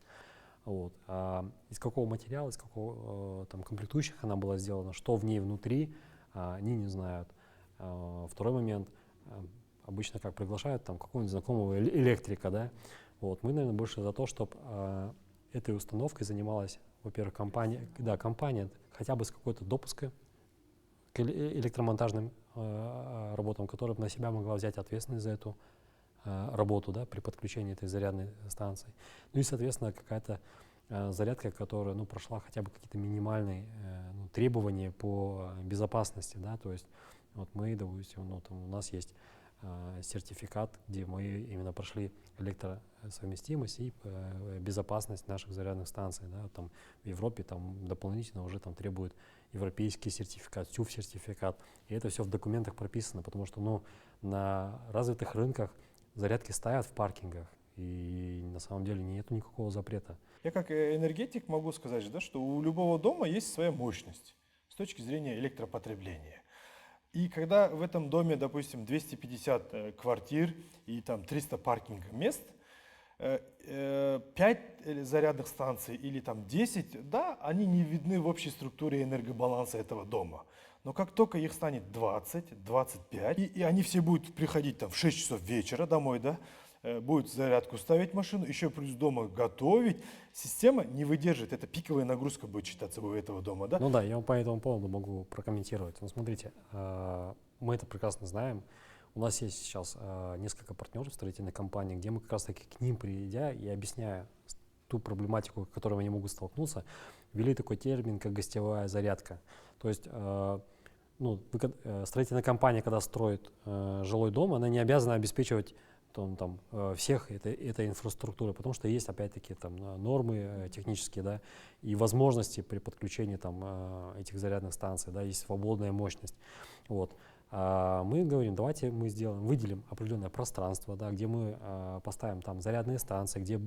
S3: Вот. А из какого материала, из какого там комплектующих она была сделана, что в ней внутри, они не знают. Второй момент, обычно как приглашают там какого-нибудь знакомого электрика, да. Вот. Мы, наверное, больше за то, чтобы этой установкой занималась, во-первых, компания хотя бы с какой-то допуской к электромонтажным работам, которая бы на себя могла взять ответственность за эту работу, да, при подключении этой зарядной станции. Ну и, соответственно, какая-то зарядка, которая, ну, прошла хотя бы какие-то минимальные требования по безопасности, да, то есть вот мы, допустим, ну, там у нас есть сертификат, где мы именно прошли электросовместимость и безопасность наших зарядных станций, да, там в Европе там дополнительно уже там требуют европейский сертификат, СЮФ сертификат, и это все в документах прописано, потому что, ну, на развитых рынках зарядки ставят в паркингах, и на самом деле нету никакого запрета.
S1: Я как энергетик могу сказать, да, что у любого дома есть своя мощность с точки зрения электропотребления. И когда в этом доме, допустим, 250 квартир и там 300 паркинг мест, 5 зарядных станций или там 10, да, они не видны в общей структуре энергобаланса этого дома. Но как только их станет 20, 25, и они все будут приходить там в 6 часов вечера домой, да, будут зарядку ставить машину, еще плюс дома готовить, система не выдержит, это пиковая нагрузка будет считаться у этого дома, да?
S3: Ну да, я по этому поводу могу прокомментировать. Ну, смотрите, мы это прекрасно знаем. У нас есть сейчас несколько партнеров строительной компании, где мы как раз таки к ним, придя и объясняя ту проблематику, с которой они могут столкнуться, ввели такой термин, как гостевая зарядка. То есть строительная компания, когда строит жилой дом, она не обязана обеспечивать всех этой инфраструктуры, потому что есть, опять-таки, там нормы технические, да, и возможности при подключении там этих зарядных станций, да, есть свободная мощность. Вот. Мы говорим, давайте мы выделим определенное пространство, да, где мы поставим там зарядные станции, где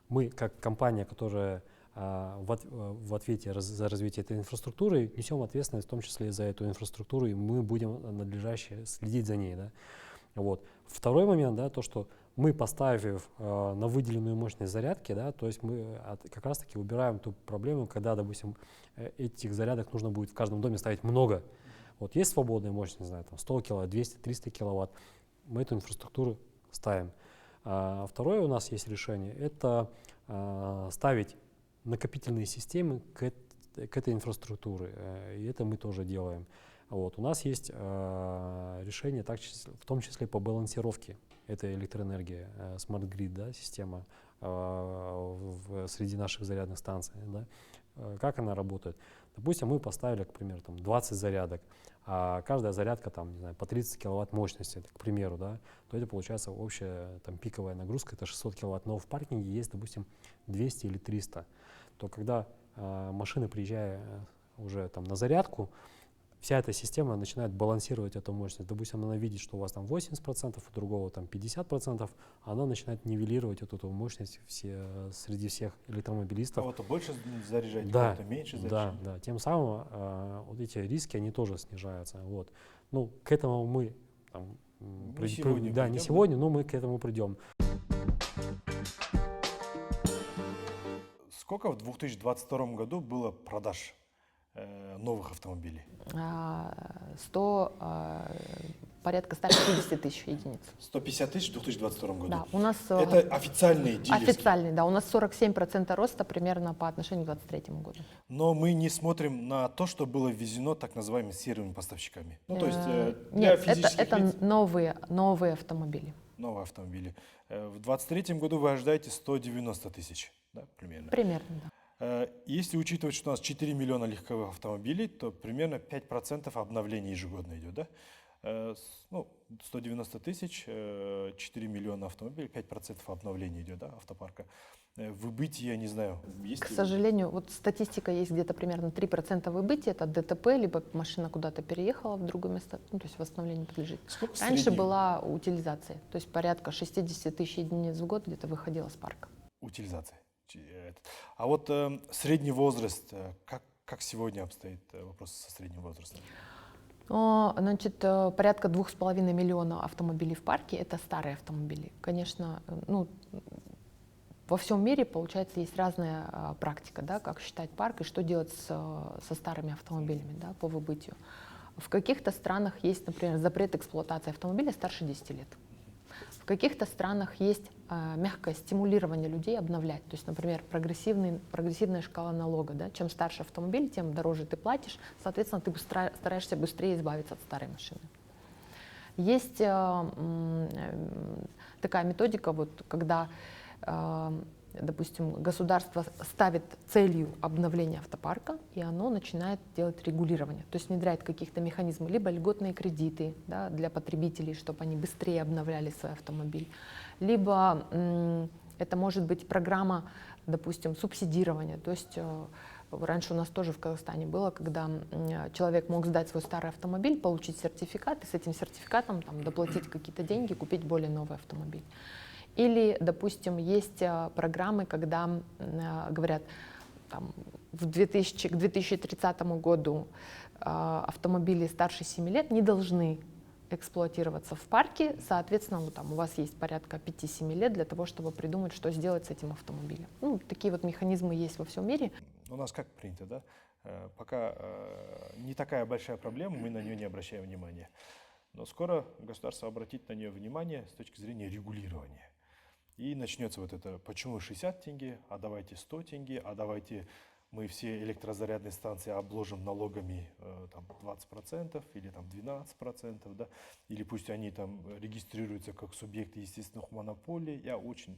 S3: мы, как компания, которая в ответе за развитие этой инфраструктуры, несем ответственность в том числе за эту инфраструктуру, и мы будем надлежаще следить за ней. Да. Вот. Второй момент, да, то, что мы, поставив на выделенную мощность зарядки, да, то есть мы как раз-таки убираем ту проблему, когда, допустим, этих зарядок нужно будет в каждом доме ставить много. Вот есть свободная мощность, не знаю, там 100 киловатт, 200, 300 киловатт, мы эту инфраструктуру ставим. Второе у нас есть решение, это ставить накопительные системы к этой инфраструктуре, и это мы тоже делаем. Вот. У нас есть решение, в том числе по балансировке этой электроэнергии, Smart Grid, да, система среди наших зарядных станций. Да. Как она работает? Допустим, мы поставили, к примеру, там 20 зарядок, а каждая зарядка там, не знаю, по 30 киловатт мощности, к примеру, да, то это получается общая там пиковая нагрузка, это 600 киловатт, но в паркинге есть, допустим, 200 или 300, то когда машина, приезжая уже там на зарядку, вся эта система начинает балансировать эту мощность. Допустим, она видит, что у вас там 80%, у другого там 50%, она начинает нивелировать эту мощность среди всех электромобилистов.
S1: Кого-то больше заряжать,
S3: Да,
S1: кого-то меньше
S3: да,
S1: заряжать.
S3: да. Тем самым вот эти риски, они тоже снижаются. Вот. Ну, к этому мы там,
S1: Не сегодня
S3: да, не
S1: придем,
S3: сегодня, но мы к этому придем.
S1: Сколько в 2022 году было продаж новых автомобилей?
S2: 100, порядка 150 тысяч единиц.
S1: 150 тысяч в 2022 году.
S2: Да, у нас
S1: Это официальные дилерские.
S2: официальный, да, у нас 47% роста примерно по отношению к 2023 году.
S1: Но мы не смотрим на то, что было ввезено так называемыми серыми поставщиками. Ну, то есть для
S2: Нет,
S1: физических
S2: это
S1: лиц
S2: новые автомобили.
S1: новые автомобили. В 2023 году вы ожидаете 190 тысяч, да, примерно.
S2: Примерно, да.
S1: Если учитывать, что у нас 4 миллиона легковых автомобилей, то примерно 5% обновлений ежегодно идет, да? Ну, 190 тысяч, 4 миллиона автомобилей, 5% обновления идет, да, автопарка. Выбытие, я не знаю, есть
S2: К
S1: ли-
S2: сожалению, вот статистика есть где-то примерно 3% выбытия, это ДТП, либо машина куда-то переехала в другое место, ну, то есть восстановлению подлежит.
S1: Сколько
S2: Раньше
S1: средний-
S2: была утилизация, то есть порядка 60 тысяч единиц в год где-то выходила с парка.
S1: Утилизация. А вот средний возраст, как сегодня обстоит вопрос со средним возрастом?
S2: Значит, порядка 2,5 миллиона автомобилей в парке — это старые автомобили. Конечно, ну, во всем мире, получается, есть разная практика, да, как считать парк и что делать со старыми автомобилями, да, по выбытию. В каких-то странах есть, например, запрет эксплуатации автомобиля старше 10 лет. В каких-то странах есть мягкое стимулирование людей обновлять. То есть, например, прогрессивная шкала налога. Да? Чем старше автомобиль, тем дороже ты платишь. Соответственно, ты стараешься быстрее избавиться от старой машины. Есть такая методика, вот, когда, допустим, государство ставит целью обновления автопарка, и оно начинает делать регулирование, то есть внедряет каких-то механизмов, либо льготные кредиты, да, для потребителей, чтобы они быстрее обновляли свой автомобиль, либо это может быть программа, допустим, субсидирования, то есть раньше у нас тоже в Казахстане было, когда человек мог сдать свой старый автомобиль, получить сертификат, и с этим сертификатом там, доплатить какие-то деньги, купить более новый автомобиль. Или, допустим, есть программы, когда говорят, там, к 2030 году автомобили старше 7 лет не должны эксплуатироваться в парке, соответственно, ну, там, у вас есть порядка 5-7 лет для того, чтобы придумать, что сделать с этим автомобилем. Ну, такие вот механизмы есть во всем мире.
S1: У нас как принято, да? Пока не такая большая проблема, мы на нее не обращаем внимания. Но скоро государство обратит на нее внимание с точки зрения регулирования. И начнется вот это, почему 60 тенге, а давайте 100 тенге, а давайте мы все электрозарядные станции обложим налогами там, 20% или там, 12%, да? Или пусть они там регистрируются как субъекты естественных монополий, я очень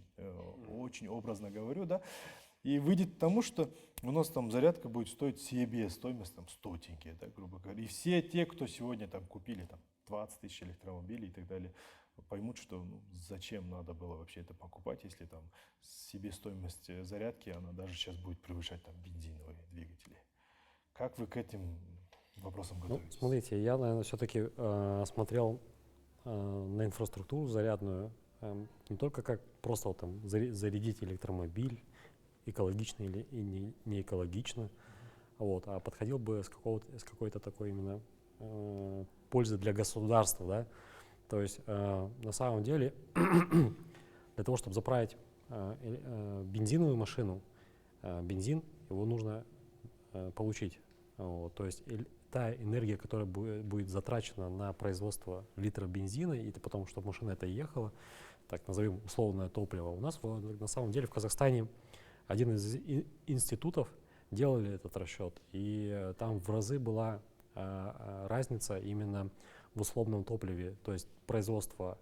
S1: образно говорю, да? И выйдет к тому, что у нас там зарядка будет стоить себестоимость там, 100 тенге, да, грубо говоря. И все те, кто сегодня там купили там, 20 тысяч электромобилей и так далее, поймут, что ну, зачем надо было вообще это покупать, если там себестоимость зарядки, она даже сейчас будет превышать там бензиновые двигатели. Как вы к этим вопросам готовитесь?
S3: Ну, смотрите, я, наверное, все-таки смотрел на инфраструктуру зарядную не только как просто вот, там, зарядить электромобиль, экологично или и не экологично, вот, а подходил бы с какой-то такой именно пользы для государства, да. То есть на самом деле для того, чтобы заправить бензиновую машину, бензин его нужно получить. Вот, то есть та энергия, которая будет затрачена на производство литра бензина, и потом, чтобы машина это ехала, так назовем условное топливо, у нас на самом деле в Казахстане один из институтов делали этот расчет, и там в разы была разница именно в условном топливе, то есть производство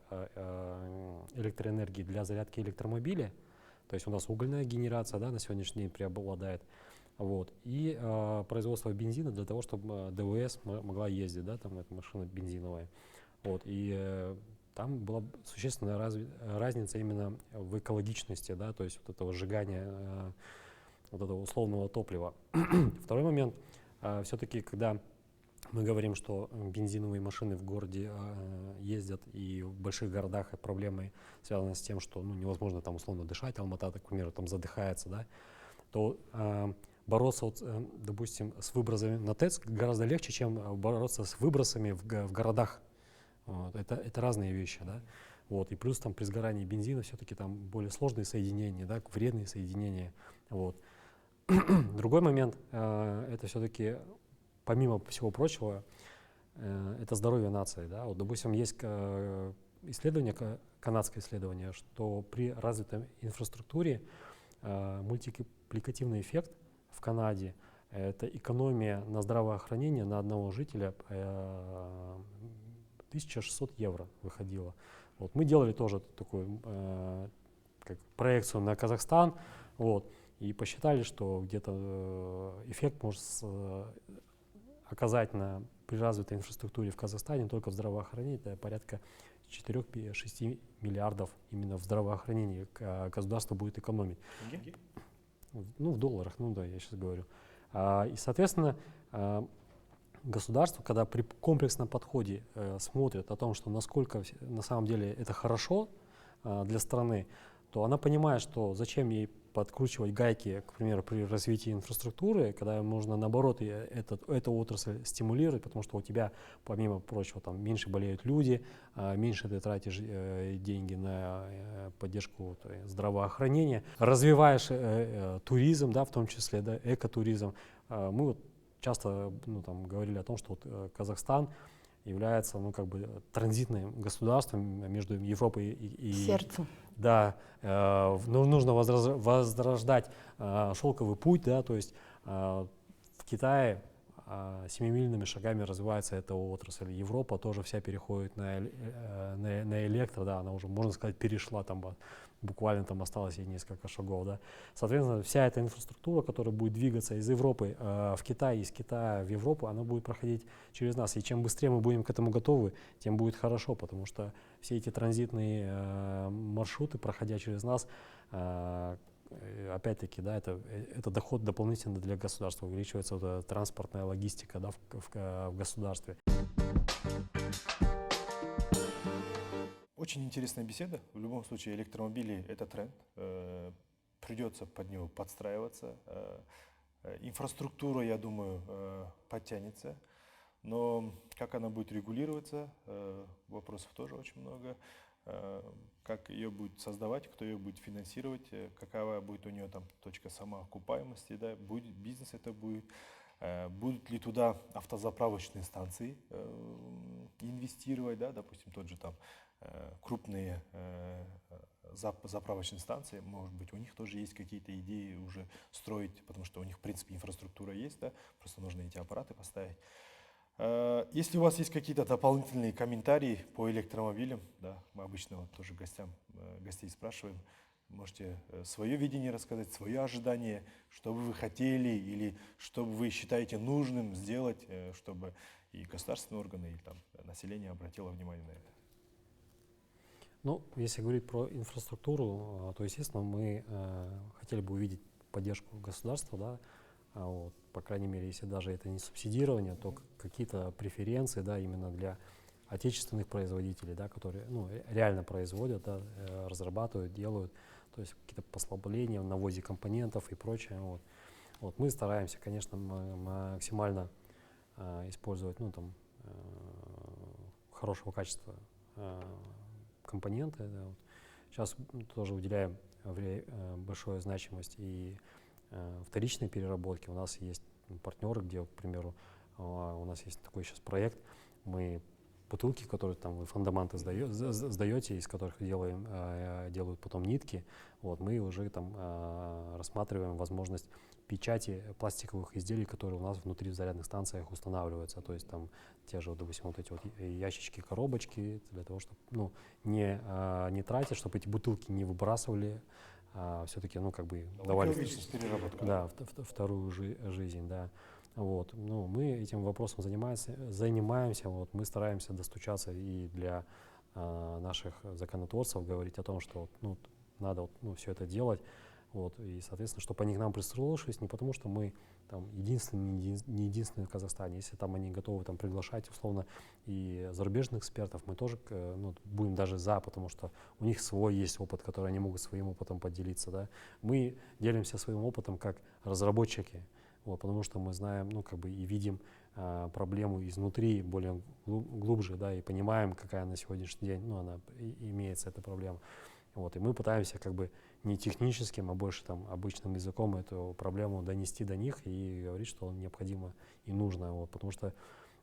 S3: электроэнергии для зарядки электромобиля, то есть у нас угольная генерация, да, на сегодняшний день преобладает, Вот. И производство бензина для того, чтобы ДВС могла ездить, да, там эта машина бензиновая. Вот. И там была существенная разница именно в экологичности, да, то есть вот этого сжигания вот этого условного топлива. Второй момент, все-таки, когда мы говорим, что бензиновые машины в городе ездят, и в больших городах проблемы связаны с тем, что невозможно там условно дышать, Алмата, к примеру, там задыхается, да, то бороться, вот, допустим, с выбросами на ТЭЦ гораздо легче, чем бороться с выбросами в городах. Вот. Это разные вещи, да. Вот. И плюс там при сгорании бензина все-таки там более сложные соединения, да, вредные соединения. Вот. Другой момент, это все-таки, помимо всего прочего, это здоровье нации. Да? Вот, допустим, есть исследование, канадское исследование, что при развитой инфраструктуре мультипликативный эффект в Канаде — это экономия на здравоохранение на одного жителя 1600 евро выходило. Вот. Мы делали тоже такую как проекцию на Казахстан, вот, и посчитали, что где-то эффект может оказать при развитой инфраструктуре в Казахстане только в здравоохранении, это порядка 4-6 миллиардов именно в здравоохранении государство будет экономить. Ну, в долларах, ну да, я сейчас говорю. И, соответственно, государство, когда при комплексном подходе смотрит о том, что насколько на самом деле это хорошо для страны, то она понимает, что зачем ей подкручивать гайки, к примеру, при развитии инфраструктуры, когда можно, наоборот, эту отрасль стимулировать, потому что у тебя, помимо прочего, там меньше болеют люди, меньше ты тратишь деньги на поддержку здравоохранения, развиваешь туризм, да, в том числе, да, экотуризм. Мы вот часто говорили о том, что вот Казахстан является транзитным государством между Европой и
S2: Сердцем.
S3: Да, нужно возрождать шелковый путь, да, то есть в Китае семимильными шагами развивается эта отрасль. Европа тоже вся переходит на электро, да, она уже, можно сказать, перешла, там буквально там осталось ей несколько шагов, да. Соответственно, вся эта инфраструктура, которая будет двигаться из Европы в Китай, из Китая в Европу, она будет проходить через нас. И чем быстрее мы будем к этому готовы, тем будет хорошо, потому что все эти транзитные маршруты, проходя через нас, опять-таки, да, это доход дополнительно для государства, увеличивается вот эта транспортная логистика, да, в государстве.
S1: Очень интересная беседа. В любом случае, электромобили — это тренд. Придется под него подстраиваться. Инфраструктура, я думаю, подтянется. Но как она будет регулироваться, вопросов тоже очень много. Как ее будет создавать, кто ее будет финансировать, какова будет у нее там точка самоокупаемости, да, будет бизнес это будет. Будут ли туда автозаправочные станции инвестировать, да, допустим, тот же там крупные заправочные станции, может быть, у них тоже есть какие-то идеи уже строить, потому что у них, в принципе, инфраструктура есть, да, просто нужно эти аппараты поставить. Если у вас есть какие-то дополнительные комментарии по электромобилям, да, мы обычно вот тоже гостей спрашиваем, можете свое видение рассказать, свое ожидание, что бы вы хотели или что бы вы считаете нужным сделать, чтобы и государственные органы, и там население обратило внимание на это.
S3: Ну, если говорить про инфраструктуру, то, естественно, мы хотели бы увидеть поддержку государства, да, вот, по крайней мере, если даже это не субсидирование, то какие-то преференции, да, именно для отечественных производителей, да, которые реально производят, да, разрабатывают, делают, то есть какие-то послабления в навозе компонентов и прочее. Вот мы стараемся, конечно, максимально использовать хорошего качества компоненты. Да, вот. Сейчас тоже уделяем большую значимость и вторичной переработки. У нас есть партнеры, где, к примеру, у нас есть такой сейчас проект, мы бутылки, которые там вы фондаманты сдаете, из которых делают потом нитки, вот, мы уже там рассматриваем возможность печати пластиковых изделий, которые у нас внутри в зарядных станциях устанавливаются, то есть там те же, допустим, вот эти вот ящички, коробочки, для того, чтобы не тратить, чтобы эти бутылки не выбрасывали все-таки, ну, как бы давали
S1: Экологичность, переработка.
S3: да, вторую жизнь, да. Вот. Ну, мы этим вопросом занимаемся, вот. Мы стараемся достучаться и для наших законотворцев говорить о том, что ну, надо вот, ну, все это делать. Вот. И, соответственно, чтобы они к нам прислушались, не потому что мы там единственные, не единственные в Казахстане. Если там они готовы там приглашать условно и зарубежных экспертов, мы тоже ну, будем даже за, потому что у них свой есть опыт, который они могут своим опытом поделиться. Да. Мы делимся своим опытом как разработчики, вот, потому что мы знаем, ну, как бы и видим проблему изнутри более глубже, да, и понимаем, какая на сегодняшний день, ну, она имеется, эта проблема. Вот, и мы пытаемся как бы не техническим, а больше там обычным языком эту проблему донести до них и говорить, что необходимо и нужно. Вот, потому что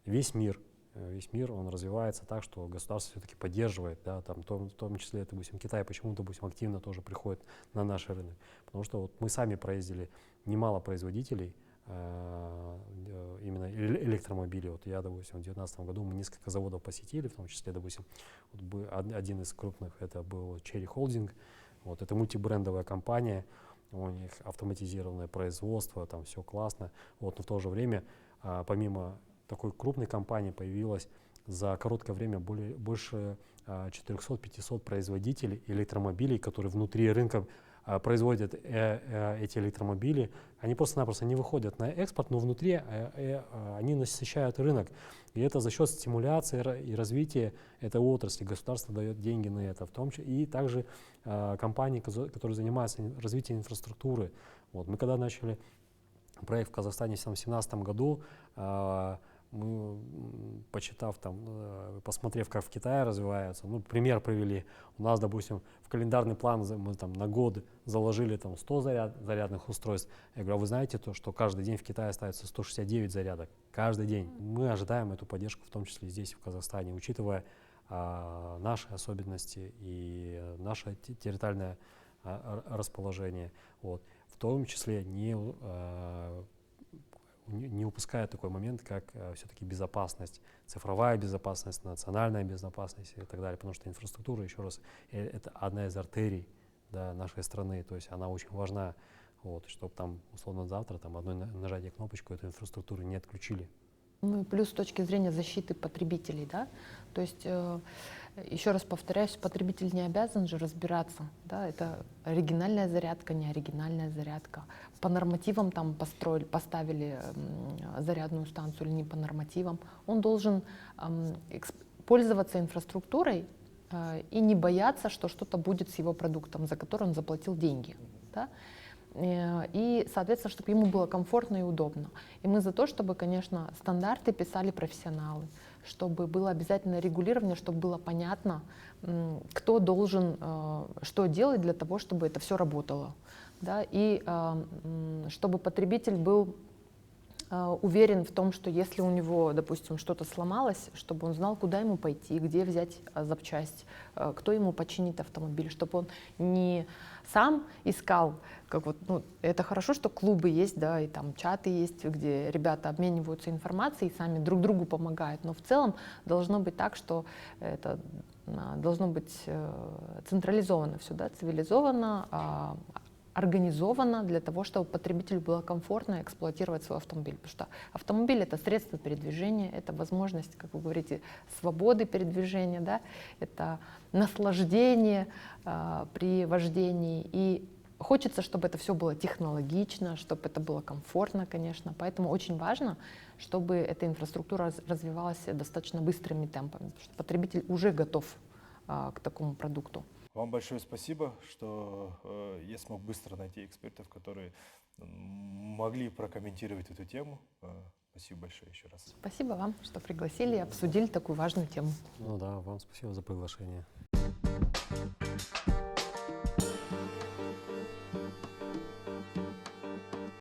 S3: весь мир, он развивается так, что государство все-таки поддерживает, да, там, в том числе, допустим, Китай почему-то, допустим, активно тоже приходит на наш рынок. Потому что вот мы сами проездили немало производителей, именно электромобилей. Вот я, допустим, в 2019 году мы несколько заводов посетили, в том числе, допустим, вот один из крупных, это был Cherry Holding. Вот, это мультибрендовая компания, у них автоматизированное производство, там все классно. Вот, но в то же время, помимо такой крупной компании, появилось за короткое время больше 400-500 производителей электромобилей, которые внутри рынка производят эти электромобили. Они просто-напросто не выходят на экспорт, но внутри они насыщают рынок. И это за счет стимуляции и развития этой отрасли. Государство дает деньги на это, в том числе и также компании, которые занимаются развитием инфраструктуры. Вот. Мы когда начали проект в Казахстане в 2017 году, мы, почитав там, посмотрев, как в Китае развивается, ну, пример привели. У нас, допустим, в календарный план мы там на год заложили там 100 зарядных устройств. Я говорю, а вы знаете то, что каждый день в Китае ставится 169 зарядок? Каждый день. Мы ожидаем эту поддержку, в том числе здесь, в Казахстане, учитывая наши особенности и наше территориальное расположение. Вот. В том числе не упуская такой момент, как все-таки безопасность, цифровая безопасность, национальная безопасность и так далее, потому что инфраструктура, еще раз, это одна из артерий, да, нашей страны, то есть она очень важна, вот, чтобы там, условно, завтра там одной нажатие кнопочку эту инфраструктуру не отключили.
S2: Ну и плюс с точки зрения защиты потребителей, да, то есть, еще раз повторяюсь, потребитель не обязан же разбираться, да, это оригинальная зарядка, не оригинальная зарядка, по нормативам там поставили зарядную станцию или не по нормативам, он должен пользоваться инфраструктурой и не бояться, что что-то будет с его продуктом, за который он заплатил деньги, да. И, соответственно, чтобы ему было комфортно и удобно. И мы за то, чтобы, конечно, стандарты писали профессионалы, чтобы было обязательное регулирование, чтобы было понятно, кто должен что делать для того, чтобы это все работало. Да? И чтобы потребитель был уверен в том, что если у него, допустим, что-то сломалось, чтобы он знал, куда ему пойти, где взять запчасть, кто ему починит автомобиль, чтобы он не сам искал, как вот, ну, это хорошо, что клубы есть, да, и там чаты есть, где ребята обмениваются информацией, сами друг другу помогают, но в целом должно быть так, что это должно быть централизовано все, да, цивилизованно, организовано для того, чтобы потребителю было комфортно эксплуатировать свой автомобиль. Потому что автомобиль — это средство передвижения, это возможность, как вы говорите, свободы передвижения, да? Это наслаждение при вождении. И хочется, чтобы это все было технологично, чтобы это было комфортно, конечно. Поэтому очень важно, чтобы эта инфраструктура развивалась достаточно быстрыми темпами, потому что потребитель уже готов к такому продукту.
S1: Вам большое спасибо, что я смог быстро найти экспертов, которые могли прокомментировать эту тему. Спасибо большое еще раз.
S2: Спасибо вам, что пригласили и обсудили такую важную тему.
S3: Ну да, вам спасибо за приглашение.